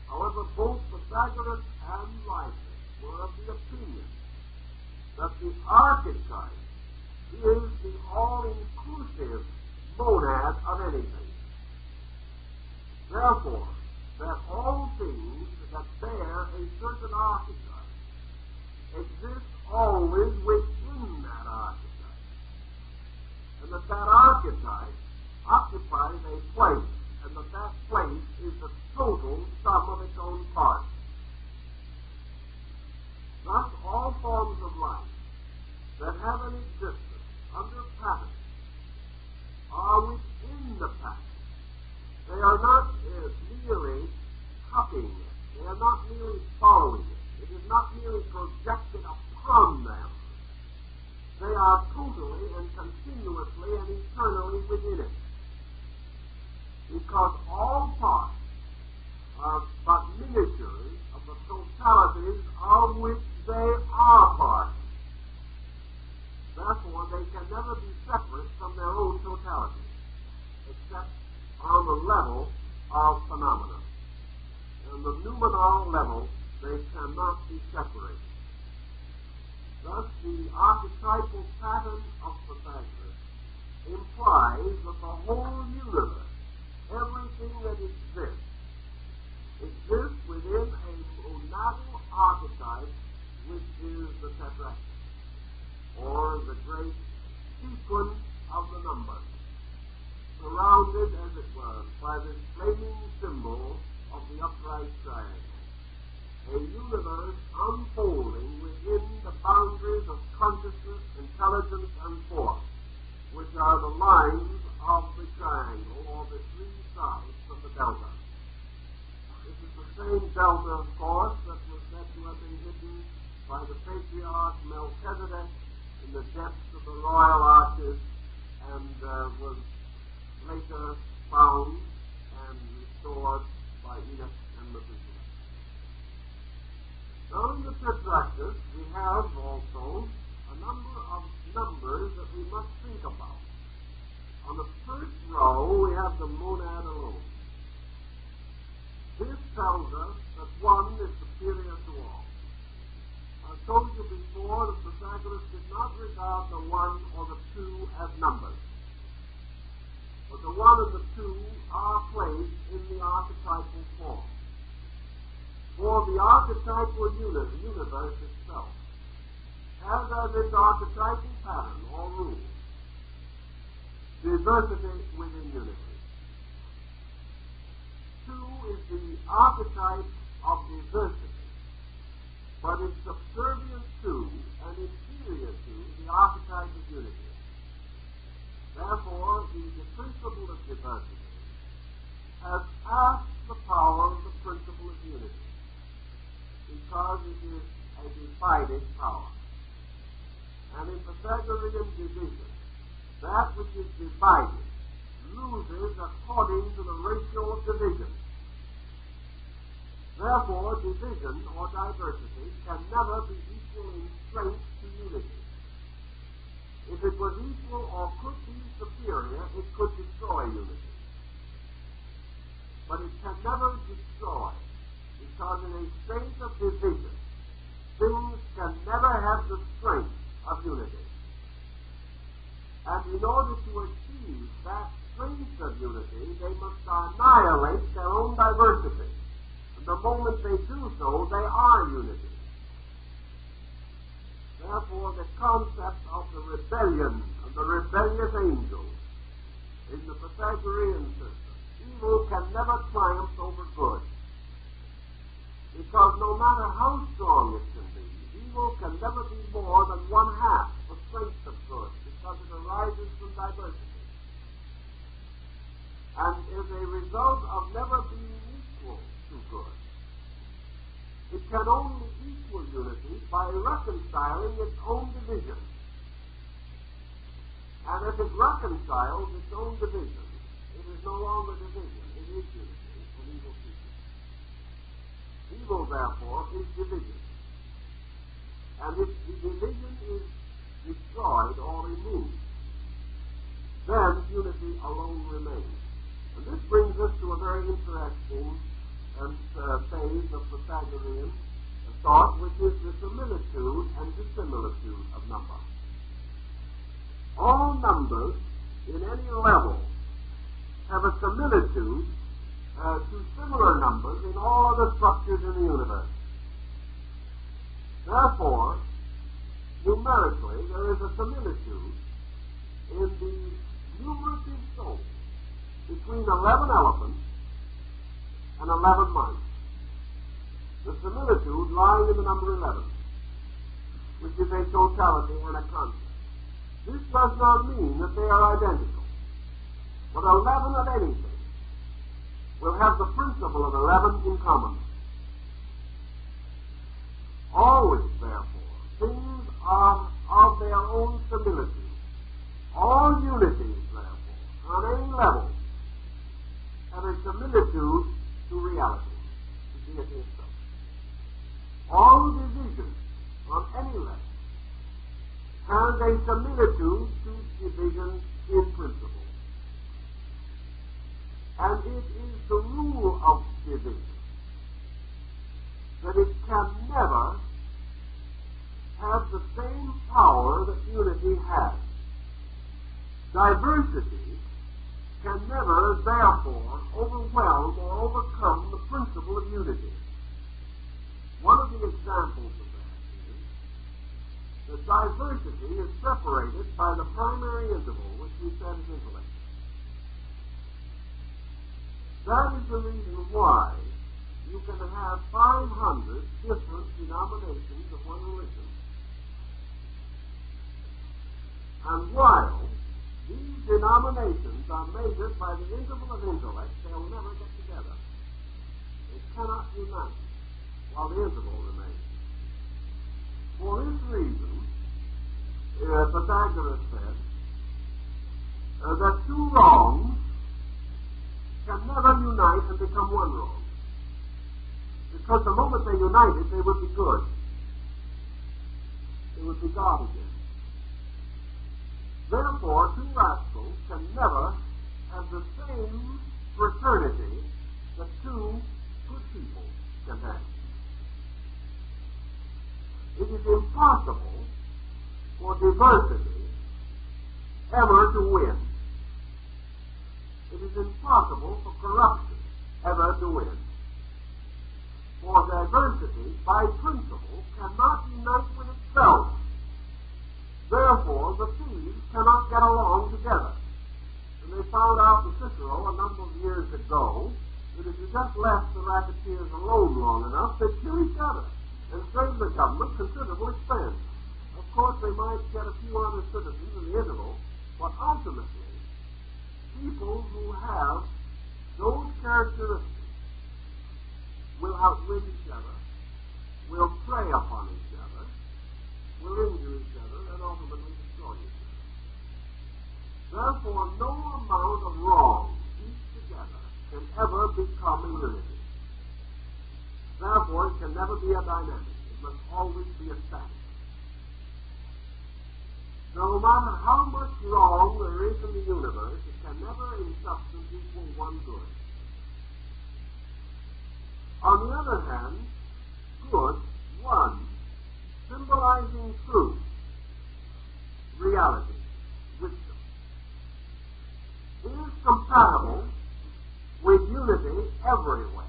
However, both Pythagoras and Leibniz were of the opinion that the archetype is the all-inclusive monad of anything. Therefore, that all things that bear a certain archetype exist always within that archetype, and that archetype occupies a place, and that place is the total sum of its own parts. Thus, all forms of life that have an existence under pattern are within the pattern. They are not merely copying it. They are not merely following it. It is not merely projected upon them. They are totally and continuously and eternally within it. Because all parts are but miniatures of the totalities of which they are parts. Therefore, they can never be separate from their own totality, except on the level of phenomena. On the noumenal level, they cannot be separated. Thus, the archetypal pattern of Pythagoras implies that the whole universe, everything that exists within a monadal archetype, which is the Tetractys, or the great sequence of the numbers, surrounded, as it were, by this flaming symbol of the upright triangle. A universe unfolding within the boundaries of consciousness, intelligence, and force, which are the lines of the triangle, or the three sides of the delta. This is the same delta, of course, that was said to have been hidden by the patriarch Melchizedek in the depths of the royal arches, and was later found and restored by Enoch and Methuselah. Now in the Tetractys we have also a number of numbers that we must think about. On the first row we have the monad alone. This tells us that one is superior to all. told you before that Pythagoras did not regard the 1 or the 2 as numbers. But the 1 and the 2 are placed in the archetypal form. For the archetypal universe itself has as its archetypal pattern or rule diversity within unity. 2 is the archetype of diversity, but is subservient to and inferior to the archetype of unity. Therefore, the principle of diversity has half the power of the principle of unity, because it is a divided power. And in Pythagorean division, that which is divided loses according to the ratio of division. Therefore, division or diversity can never be equal in strength to unity. If it was equal or could be superior, it could destroy unity. But it can never destroy, because in a state of division, things can never have the strength of unity. And in order to achieve that strength of unity, they must annihilate their own diversity. And the moment they do so, they are unity. Therefore, the concept of the rebellion of the rebellious angels in the Pythagorean system, evil can never triumph over good. Because no matter how strong it can be, evil can never be more than 1/2 the strength of good, because it arises from diversity. And is a result of never being equal to good. It can only equal unity by reconciling its own division. And if it reconciles its own division, it is no longer division, it is unity, and evil ceases. Evil, therefore, is division. And if the division is destroyed or removed, then unity alone remains. And this brings us to a very interesting phase of Pythagorean thought, which is the similitude and dissimilitude of number. All numbers in any level have a similitude to similar numbers in all other structures in the universe. Therefore, numerically, there is a similitude in the numerative soul between 11 elephants and 11 mice. The similitude lying in the number 11, which is a totality and a concept. This does not mean that they are identical, but 11 of anything will have the principle of 11 in common. Always, therefore, things are of their own similitude. All unities, therefore, on any level, have a similitude to reality, to deity itself. All division on any level has a similitude to division in principle. And it is the rule of division that it can never have the same power that unity has. Diversity can never, therefore, overwhelm or overcome the principle of unity. One of the examples of that is that diversity is separated by the primary interval, which we said is intellect. That is the reason why you can have 500 different denominations of one religion. And while these denominations are measured by the interval of intellect, they'll never get together. They cannot unite while the interval remains. For this reason, Pythagoras said that two wrongs can never unite and become one wrong. Because the moment they united, they would be good. They would be God again. Therefore, two rascals can never have the same fraternity that two good people can have. it is impossible for diversity ever to win. It is impossible for corruption ever to win. For diversity, by principle, cannot unite with itself. Therefore, the thieves cannot get along together. And they found out in Cicero a number of years ago that if you just left the racketeers alone long enough, they'd kill each other and save the government considerable expense. Of course, they might get a few honest citizens in the interval, but ultimately, people who have those characteristics will outwit each other, will prey upon each other, will injure each other, and ultimately destroy each other. Therefore, no amount of wrong pieced together can ever become a unity. Therefore, it can never be a dynamic. It must always be a static. No matter how much wrong there is in the universe, it can never in substance equal one good. On the other hand, good, one, symbolizing truth, reality, wisdom, is compatible with unity everywhere.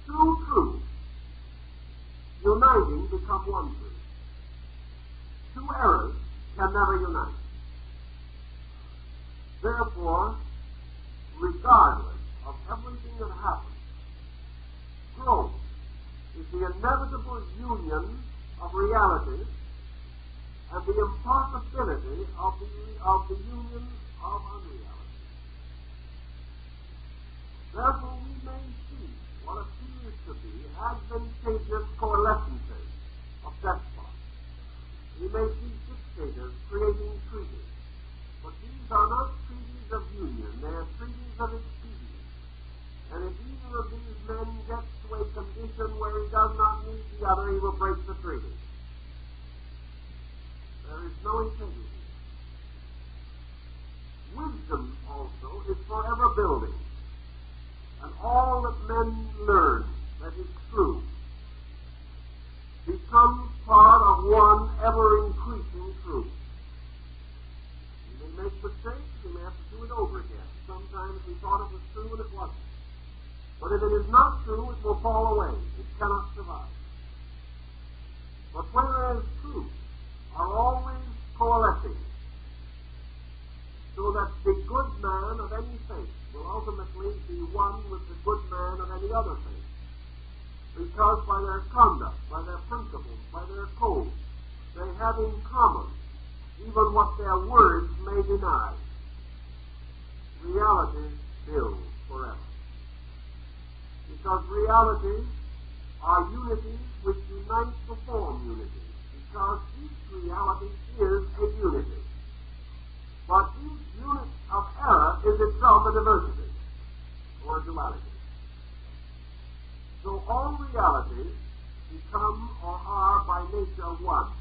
Two truths uniting become one truth. Two errors can never unite. Therefore, regardless of everything that happens, growth is the inevitable union of realities and the impossibility of the union of unreality. Therefore, we may see what appears to be advantageous coalescences of despots. We may see dictators creating treaties, but these are not treaties of union, they are treaties of expedience. And if either of these men gets to a condition where he does not need the other, he will break the treaty. There is no integrity. Wisdom also is forever building, and all that men learn that is true becomes part of one ever-increasing truth. You may make mistakes, you may have to do it over again. Sometimes we thought it was true and it wasn't. But if it is not true, it will fall away. It cannot survive. But whereas truth are always coalescing, so that the good man of any faith will ultimately be one with the good man of any other faith. Because by their conduct, by their principles, by their codes, they have in common even what their words may deny. Realities build forever. Because realities are unities which unite to form unity. Because each reality is a unity. But each unit of error is itself a diversity, or a duality. So all realities become or are by nature one.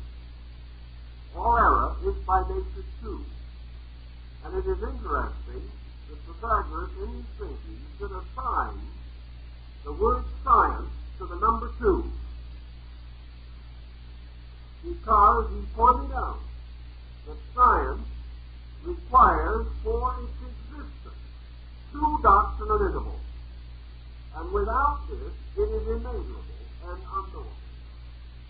All error is by nature two. And it is interesting that Pythagorean in his thinking should assign the word science to the number 2. Because he pointed out that science requires for its existence 2 doctrinal intervals. And without this, it is immeasurable and unknowable.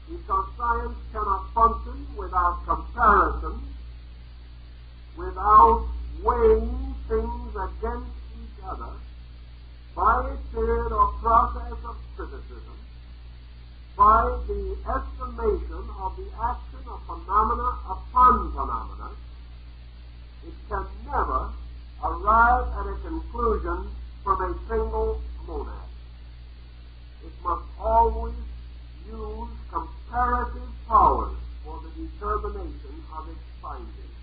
Because science cannot function without comparison, without weighing things against each other, by a period or process of criticism, by the estimation of the action of phenomena upon phenomena. It can never arrive at a conclusion from a single monad. It must always use comparative powers for the determination of its findings.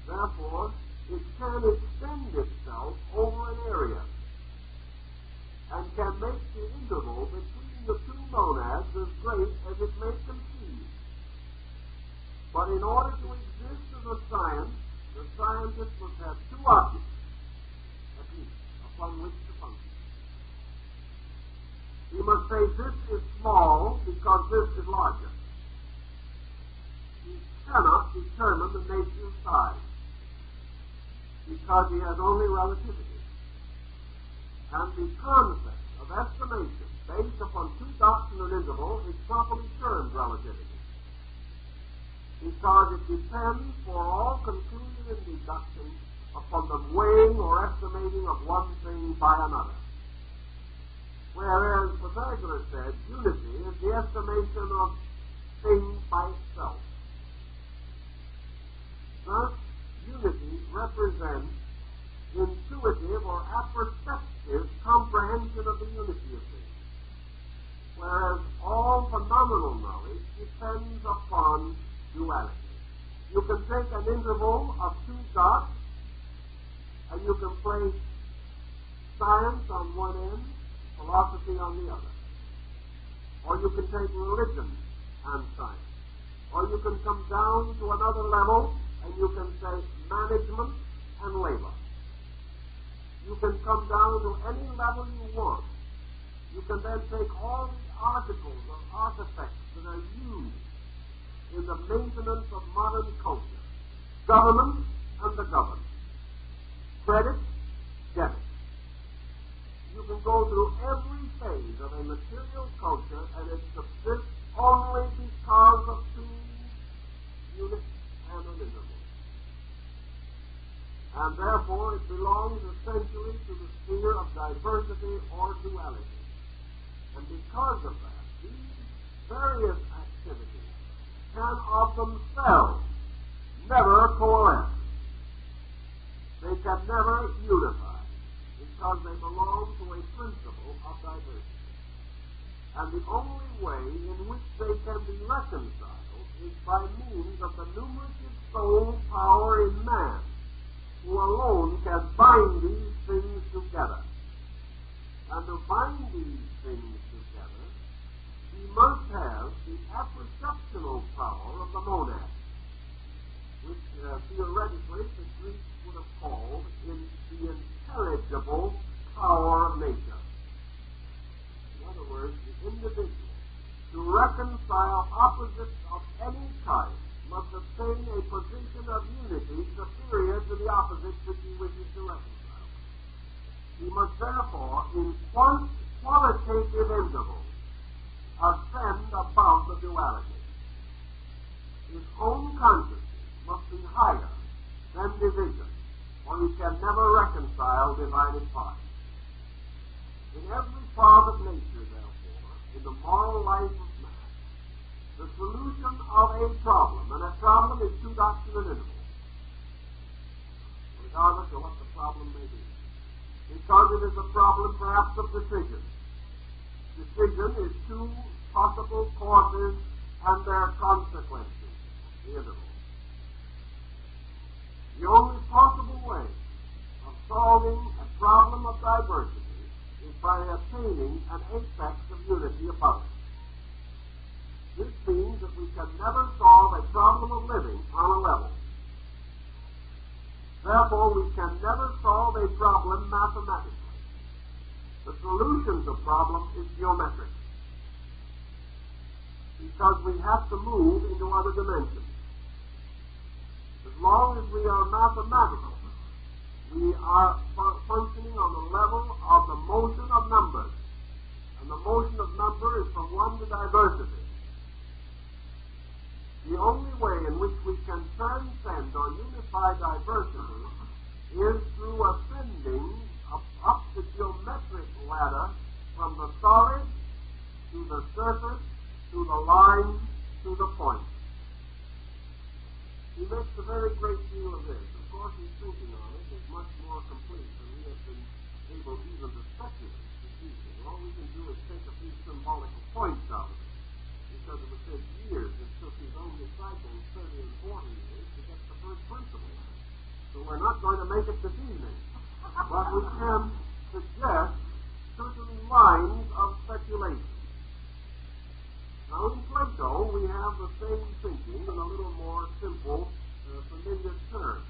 Therefore, it can extend itself over an area and can make the interval between the 2 monads as great as it may conceive. But in order to exist as a science, the scientist must have 2 objects, at least, upon which to function. He must say, this is small, time, because he has only relativity. And the concept of estimation based upon two doctrinal intervals is properly termed relativity, because it depends for all conclusion and deduction upon the weighing or estimating of one thing by another. Whereas Pythagorean said unity is the estimation of things by itself. Thus, unity represents intuitive or apperceptive comprehension of the unity of things, whereas all phenomenal knowledge depends upon duality. You can take an interval of two dots and you can place science on one end, philosophy on the other. Or you can take religion and science. Or you can come down to another level and you can say management and labor. You can come down to any level you want. You can then take all the articles or artifacts that are used in the maintenance of modern culture, government and the governed, credit, debit. You can go through every phase of a material culture and it subsists only because of two units and an interval. And therefore it belongs essentially to the sphere of diversity or duality. And because of that, these various activities can of themselves never coalesce. They can never unify, because they belong to a principle of diversity. And the only way in which they can be reconciled is by means of the numerative soul power in man, who alone can bind these things together. And to bind these things together, he must have the apperceptional power of the monad, which theoretically the Greeks would have called in the intelligible power of nature. In other words, the individual, to reconcile opposites of any kind, must obtain a position of unity superior to the opposite which he wishes to reconcile. He must therefore, in qualitative intervals, ascend above the duality. His own consciousness must be higher than division, or he can never reconcile divided parts. In every part of nature, therefore, in the moral life of man, the solution of a problem, and a problem is two doctrinal intervals, regardless of what the problem may be, because it is a problem perhaps of decision. Decision is two possible causes and their consequences, the interval. The only possible way of solving a problem of diversity is by attaining an apex of unity above it. This means that we can never solve a problem of living on a level. Therefore, we can never solve a problem mathematically. The solution to problem is geometric, because we have to move into other dimensions. As long as we are mathematical, we are functioning on the level of the motion of numbers. And the motion of number is from one to diversity. The only way in which we can transcend or unify diversity is through ascending up the geometric ladder from the solid to the surface, to the line, to the point. He makes a very great deal of this. Of course, his thinking on it is much more complete than we have been able even to speculate this evening. All we can do is take a few symbolical points out of it, because it would take years. It took his own disciples 30 and 40 years to get the first principle. So we're not going to make it this evening. But we can suggest certain lines of speculation. Now, in Plato, we have the same thinking in a little more simple, familiar terms,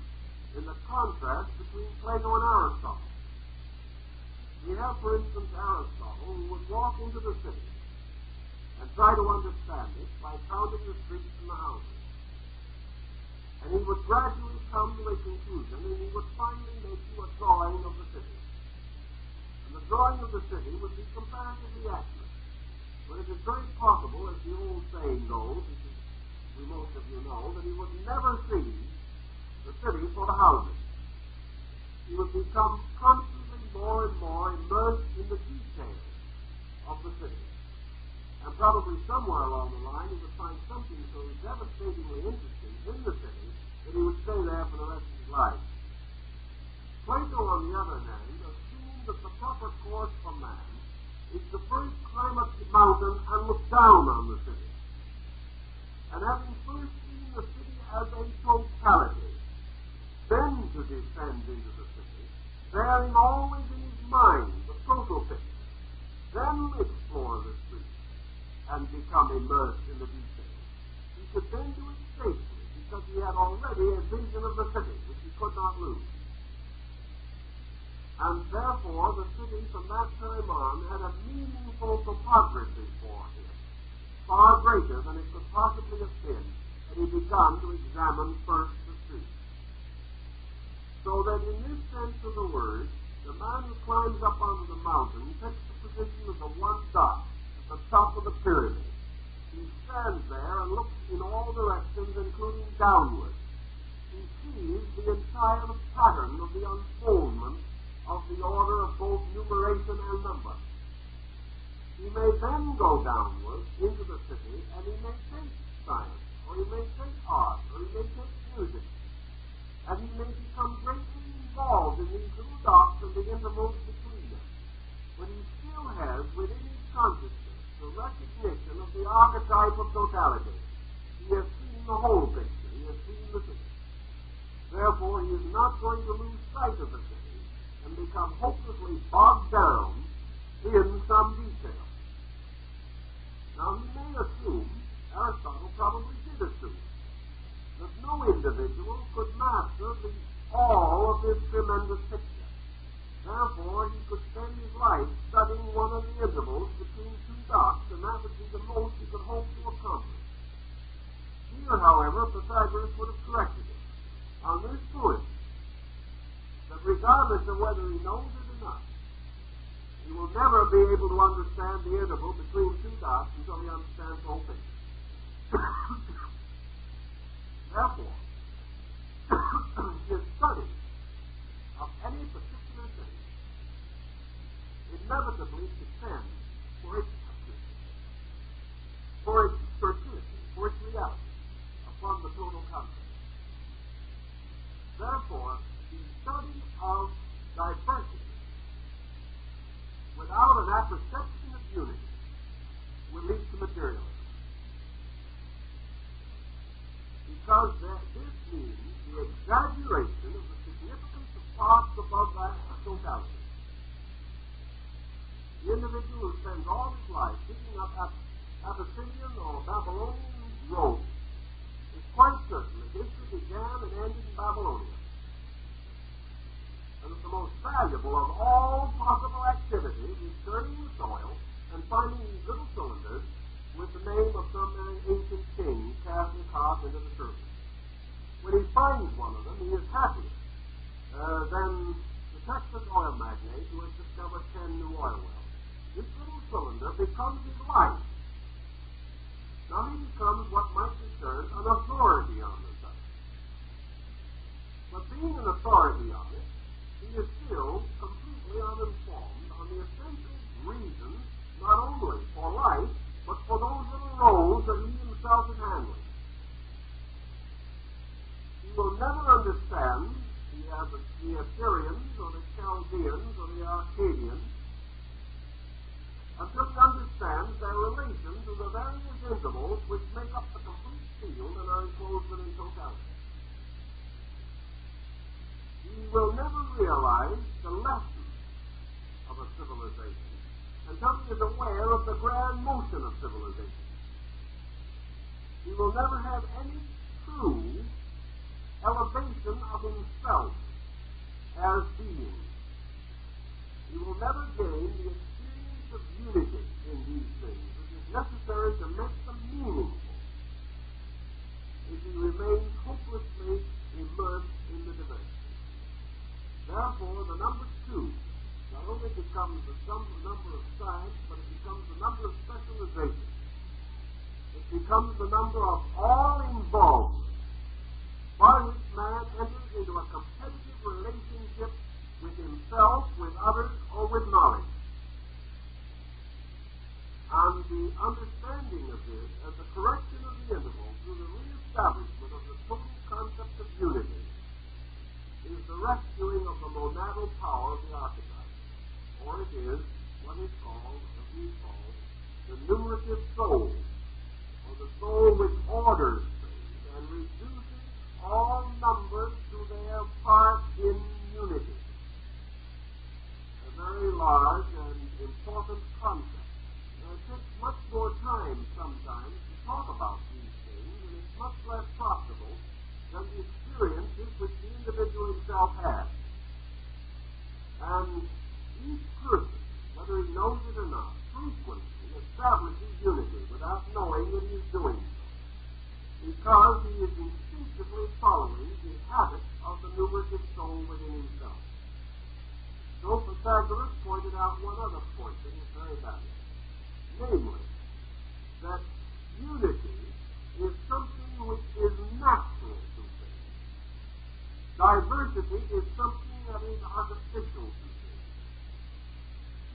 in the contrast between Plato and Aristotle. We have, for instance, Aristotle, who would walk into the city and try to understand it by counting the streets and the houses. And he would gradually come to a conclusion, and he would finally make you a drawing of the city. And the drawing of the city would be comparatively accurate. But it is very possible, as the old saying goes, which most of you know, that he would never see the city for the houses. He would become constantly more and more immersed in the details of the city. And probably somewhere along the line he would find something so devastatingly interesting in the city that he would stay there for the rest of his life. Plato, on the other hand, assumed that the proper course for man is to first climb up the mountain and look down on the city. And having first seen the city as a totality, then to descend into the city, bearing always in his mind the total picture, then explore the streets and become immersed in the details. He could then do it safely because he had already a vision of the city which he could not lose. And therefore the city from that time on had a meaningful topography for him, far greater than it could possibly have been had he begun to examine first the streets. So that in this sense of the word, the man who climbs up onto the mountain takes the position of the one dot at the top of the pyramid. He stands there and looks in all directions, including downward. He sees the entire pattern of the unfoldment of the order of both numeration and number. He may then go downward into the city, and he may take science, or he may take art, or he may take music, and he may become greatly involved in these little dots and the intervals between them. But he still has within his consciousness the recognition of the archetype of totality. He has seen the whole picture. He has seen the city. Therefore, he is not going to lose sight of the city and become hopelessly bogged down in some detail. Now, he may assume, Aristotle probably did assume, that no individual could master all of this tremendous picture. Therefore, he could spend his life studying one of the intervals between two dots, and that would be the most he could hope to accomplish. Here, however, Pythagoras would have corrected him on this point, that regardless of whether he knows it or not, he will never be able to understand the interval between two dots until he understands the whole picture. Therefore, his study of any particular thing inevitably depends for its accuracy, for its certainty, for its reality, upon the total concept. Therefore, the study of diversity without an apperception of unity will lead to materialism. Because this means the exaggeration of the significance of parts above that of totality. The individual who spends all his life picking up Abyssinian or Babylonian robes is quite certain that history began and ended in Babylonia, and that the most valuable of all possible activities is turning the soil and finding these little cylinders with the name of some ancient king cast and carved into the surface. When he finds one of them, he is happier than the Texas oil magnate who has discovered 10 new oil wells. This little cylinder becomes his life. Now he becomes what might be termed an authority on the subject. But being an authority on it, he is still completely uninformed on the essential reasons not only for life, but for those little roles that he himself is handling. He will never understand the Assyrians or the Chaldeans or the Arcadians until he understands their relation to the various intervals which make up the complete field and are enclosed within totality. He will never realize the lesson of a civilization until he is aware of the grand motion of civilization. He will never have any true elevation of himself as being. He will never gain the experience of unity in these things, which is necessary to make them meaningful, if he remains hopelessly becomes the number of signs, but it becomes the number of specializations. It becomes the number of all involvement by which man enters into a competitive relationship with himself, with others, or with knowledge. And the understanding of this and the correction of the interval through the reestablishment of the total concept of unity is the rescuing of the monadal power of the archetype, or it is what is called, what we call, the numerative soul, or the soul which orders things and reduces all numbers to their part in unity. A very large and important concept. And it takes much more time sometimes to talk about these things, and it's much less profitable than the experiences which the individual himself has. And each person, whether he knows it or not, frequently establishes unity without knowing that he is doing so, because he is instinctively following the habit of the numerative soul within himself. So Pythagoras pointed out one other point that is very valuable, namely, that unity is something which is natural to things. Diversity is something that is artificial to things.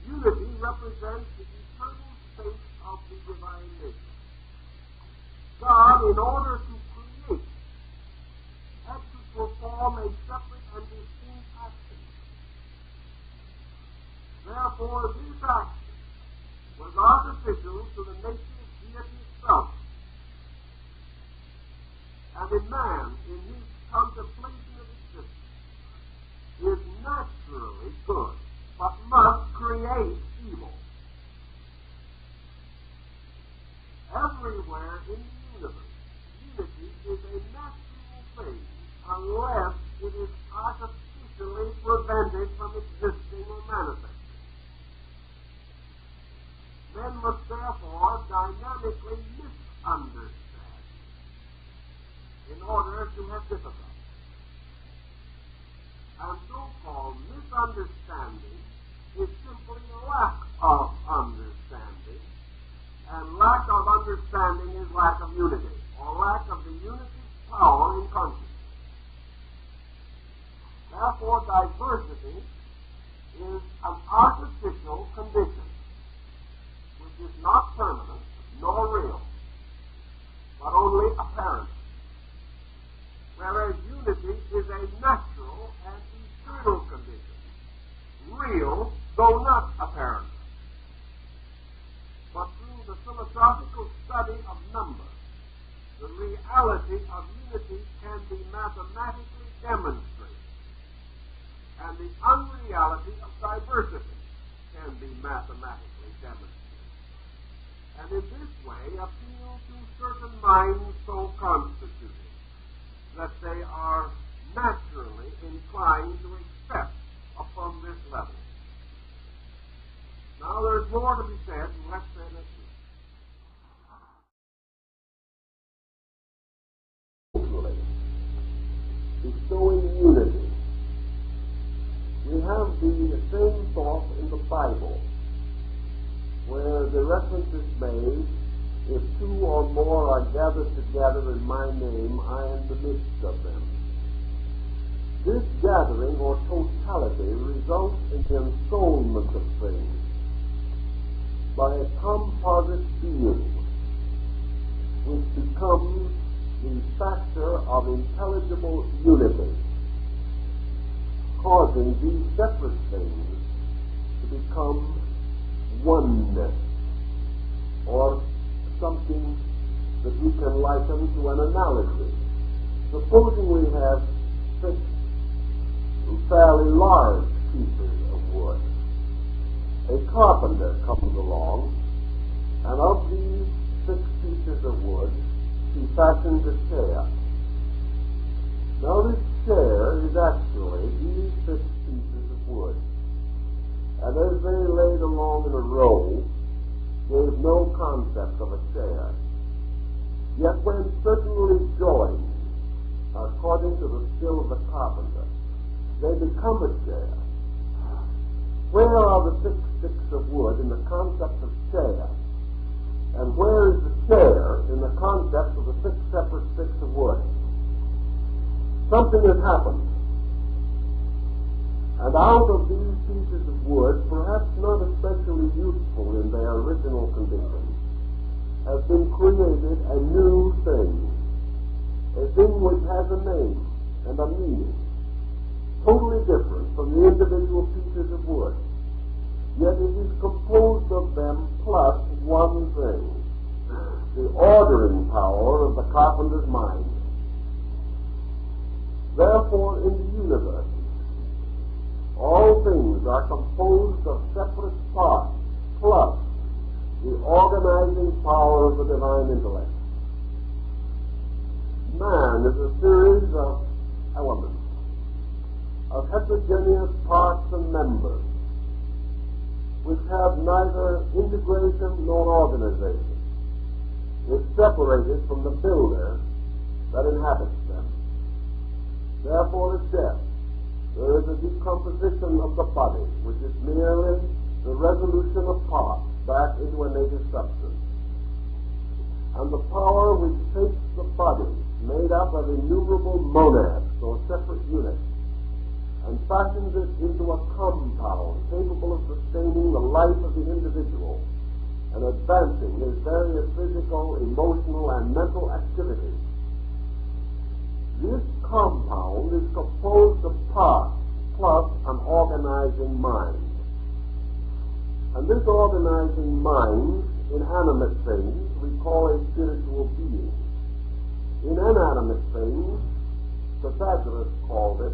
Unity represents the eternal state of the divine nature. God, in order to create, had to perform a separate and distinct action. Therefore, this action was artificial to the nature of deity itself. And a man, in his contemplation of existence, is naturally good, but must create evil. Everywhere in the universe, unity is a natural thing unless it is artificially prevented from existing or manifesting. Men must therefore dynamically misunderstand in order to have difficulty. And so-called misunderstanding is simply a lack of understanding, and lack of understanding is lack of unity, or lack of the unity's power in consciousness. Therefore, diversity is an artificial condition, which is not permanent nor real, but only apparent. Whereas unity is a natural and eternal condition, real though not apparent. But through the philosophical study of number, the reality of unity can be mathematically demonstrated, and the unreality of diversity can be mathematically demonstrated. And in this way appeal to certain minds so constituted that they are naturally inclined to accept upon this level. Now there's more to be said, and let's say this. Bestowing unity. We have the same thought in the Bible, where the reference is made, if two or more are gathered together in my name, I am in the midst of them. This gathering or totality results in the ensoulment of things by a composite being, which becomes the factor of intelligible unity, causing these separate things to become oneness, or something that we can liken to an analogy. Supposing we have 6 fairly large pieces of wood. A carpenter comes along, and of these 6 pieces of wood, he fashions a chair. Now this chair is actually these 6 pieces of wood, and as they laid along in a row, gave no concept of a chair. Yet when certainly joined, according to the skill of the carpenter, they become a chair. where are the 6 sticks of wood in the concept of chair? And where is the chair in the concept of the 6 separate sticks of wood? Something has happened. And out of these pieces of wood, perhaps not especially useful in their original condition, has been created a new thing. A thing which has a name and a meaning, totally different from the individual pieces of wood. Yet it is composed of them plus one thing, the ordering power of the carpenter's mind. Therefore, in the universe, all things are composed of separate parts plus the organizing power of the divine intellect. Man is a series of elements, of heterogeneous parts and members, which have neither integration nor organization, is separated from the builder that inhabits them. Therefore, at death, there is a decomposition of the body, which is merely the resolution of parts back into a native substance. And the power which takes the body, made up of innumerable monads, or separate units, and fashions it into a compound capable of sustaining the life of the individual and advancing his various physical, emotional, and mental activities. This compound is composed of parts plus an organizing mind. And this organizing mind, inanimate things, we call a spiritual being. In inanimate things, Pythagorean called it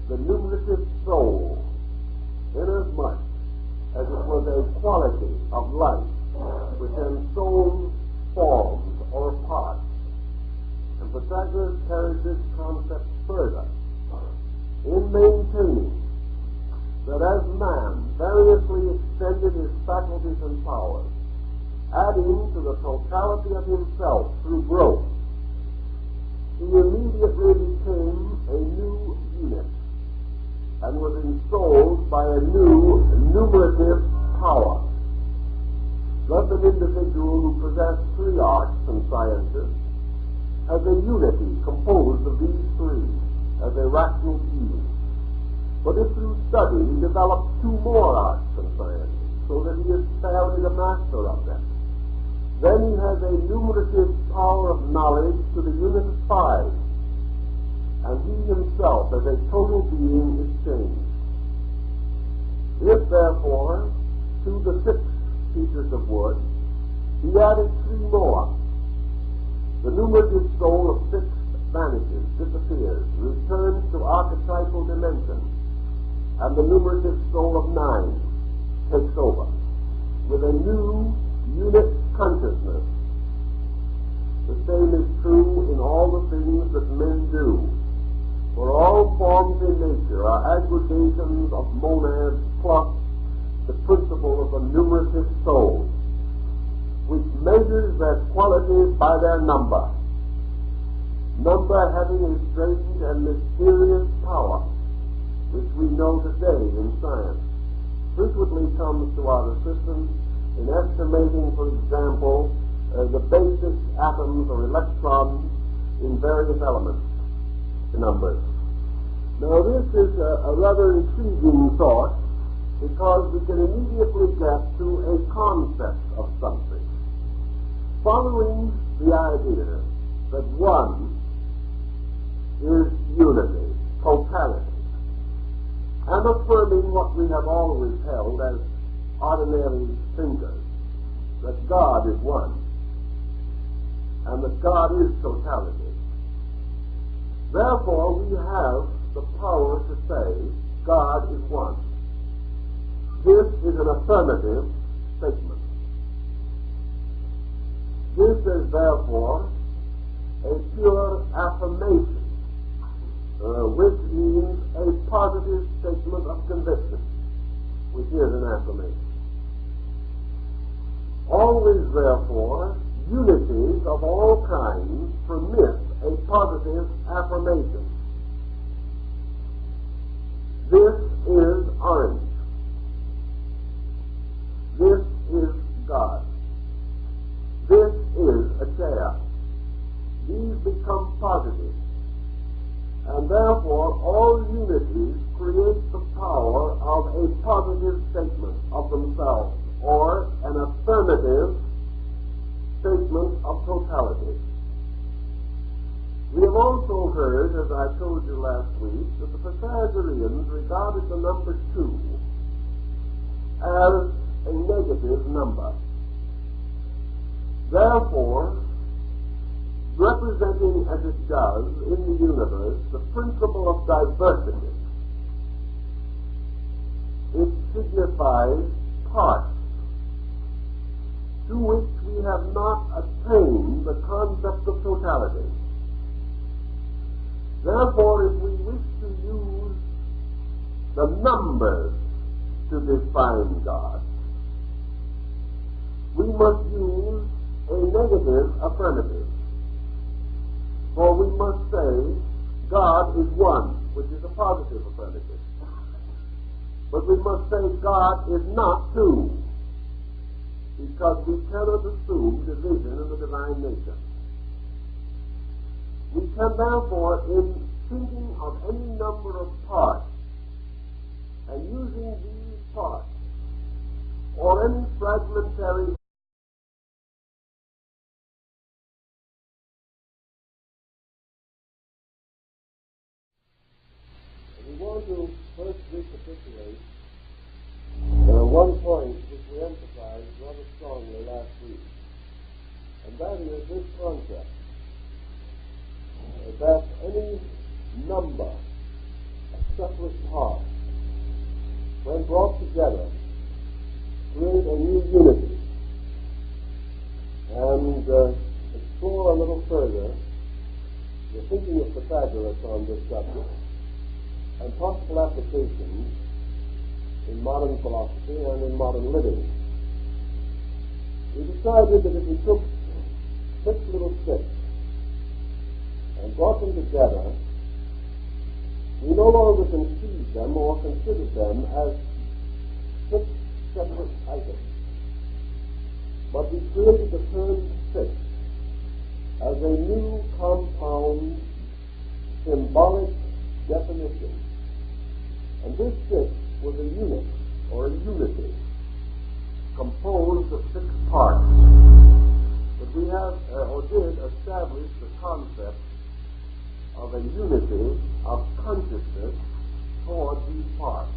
the numerative soul, inasmuch as it was a quality of life which ensouled forms or parts. And Pythagoras carried this concept further in maintaining that as man variously extended his faculties and powers, adding to the totality of himself through growth, he immediately became a new unit and was ensouled by a new numerative power. Thus an individual who possessed 3 arts and sciences has a unity composed of these 3 as a rational being. But if through study he develops 2 more arts and sciences, so that he is fairly the master of them, then he has a numerative power of knowledge to the unit of 5, and he himself as a total being is changed. If therefore to the 6 pieces of wood he added 3 more, the numerative soul of 6 vanishes, disappears, returns to archetypal dimension, and the numerative soul of 9 takes over with a new unit consciousness. The same is true in all the things that men do, for all forms in nature are aggregations of monads plus the principle of the numerative soul, which measures their qualities by their number, number having a strange and mysterious power, which we know today in science, frequently comes to our assistance in estimating, for example, the basic atoms or electrons in various elements numbers. Now this is a rather intriguing thought, because we can immediately get to a concept of something, following the idea that one is unity, totality, and affirming what we have always held as ordinary thinkers, that God is one, and that God is totality. Therefore, we have the power to say God is one. This is an affirmative statement. This is therefore a pure affirmation, which means a positive statement of conviction, which is an affirmation. Always, therefore, unities of all kinds permit a positive affirmation. This is orange. become positive. And therefore, all unities create the power of a positive statement of themselves, or an affirmative statement of totality. We have also heard, as I told you last week, that the Pythagoreans regarded the number 2 as a negative number. Therefore, representing as it does in the universe the principle of diversity, it signifies parts to which we have not attained the concept of totality. Therefore, if we wish to use the numbers to define God, we must use a negative affirmative. For we must say, God is one, which is a positive affirmative. But we must say, God is not 2, because we cannot assume division in the divine nature. We can therefore, in thinking of any number of parts, and using these parts, or any fragmentary we want to first recapitulate one point which we emphasized rather strongly last week, and that is this concept that any number of separate parts, when brought together, create a new unity. And explore a little further the thinking of Pythagoras on this subject and possible applications in modern philosophy and in modern living. We decided that if we took 6 little sticks and brought them together, we no longer conceived them or considered them as 6 separate items, but we created the term 6 as a new compound symbolic definition. And this 6 was a unit, or a unity, composed of 6 parts. But we have, or did, establish the concept of a unity of consciousness toward these parts.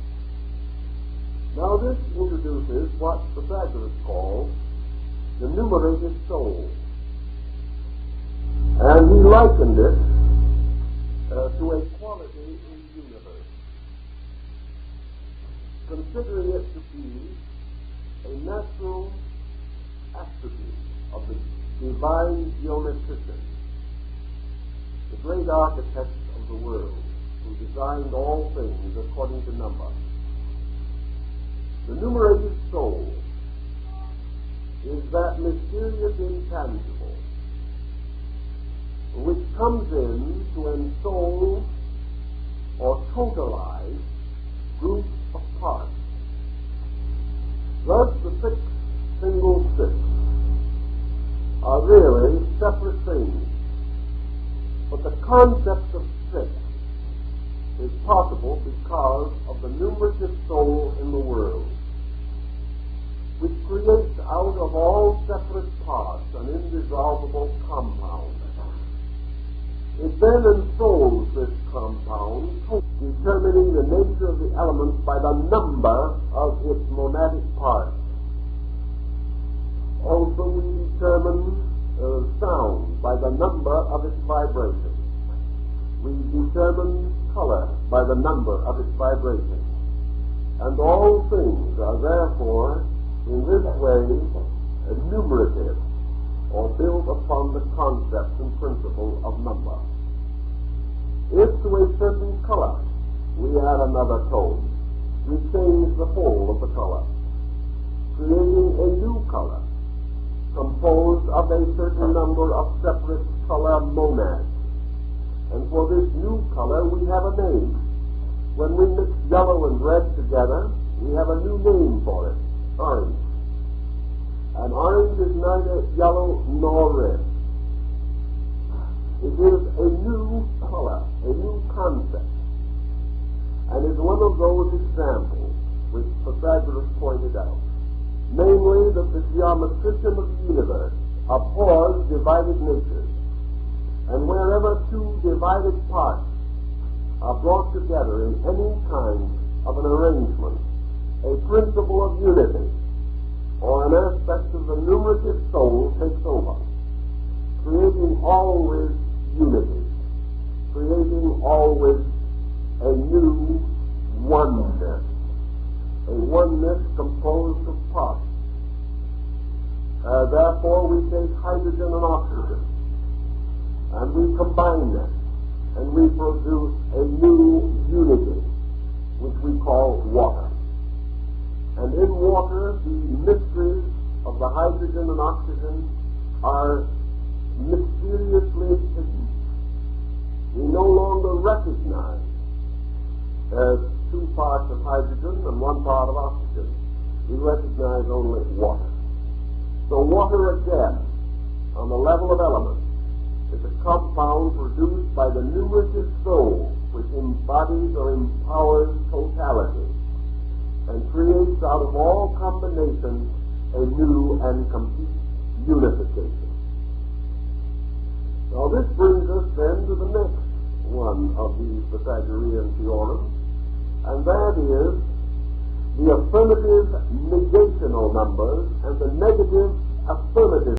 Now this introduces what Pythagoras called the numerated soul. And he likened it to a quality in the universe, considering it to be a natural attribute of the divine geometrician, the great architect of the world, who designed all things according to number. The numerated soul is that mysterious intangible which comes in to ensoul or totalize groups of parts. Thus, the 6 single sticks are really separate things, but the concept of 6 is possible because of the numerative soul in the world, which creates out of all separate parts an indissoluble compound. It then ensouls this compound, determining the nature of the elements by the number of its monadic parts. Also, we determine sound by the number of its vibrations. We determine color by the number of its vibrations. And all things are therefore, in this way, enumerative, or built upon the concept and principle of number. If to a certain color we add another tone, we change the whole of the color, creating a new color, composed of a certain number of separate color monads. And for this new color we have a name. When we mix yellow and red together, we have a new name for it, orange. And orange is neither yellow nor red. It is a new color, a new concept, and is one of those examples which Pythagoras pointed out, namely that the geometrician of the universe abhors divided natures, and wherever two divided parts are brought together in any kind of an arrangement, a principle of unity or an aspect of the numerative soul takes over, creating always unity, creating always a new oneness, a oneness composed of parts. Therefore, we take hydrogen and oxygen, and we combine them, and we produce a new unity, which we call water. And in water, the mysteries of the hydrogen and oxygen are mysteriously hidden. We no longer recognize as two parts of hydrogen and one part of oxygen. We recognize only water. So water again, on the level of elements, is a compound produced by the numerative soul, which embodies or empowers totality and creates out of all combinations a new and complete unification. Now this brings us then to the next one of these Pythagorean theorems, and that is the affirmative negational numbers and the negative affirmative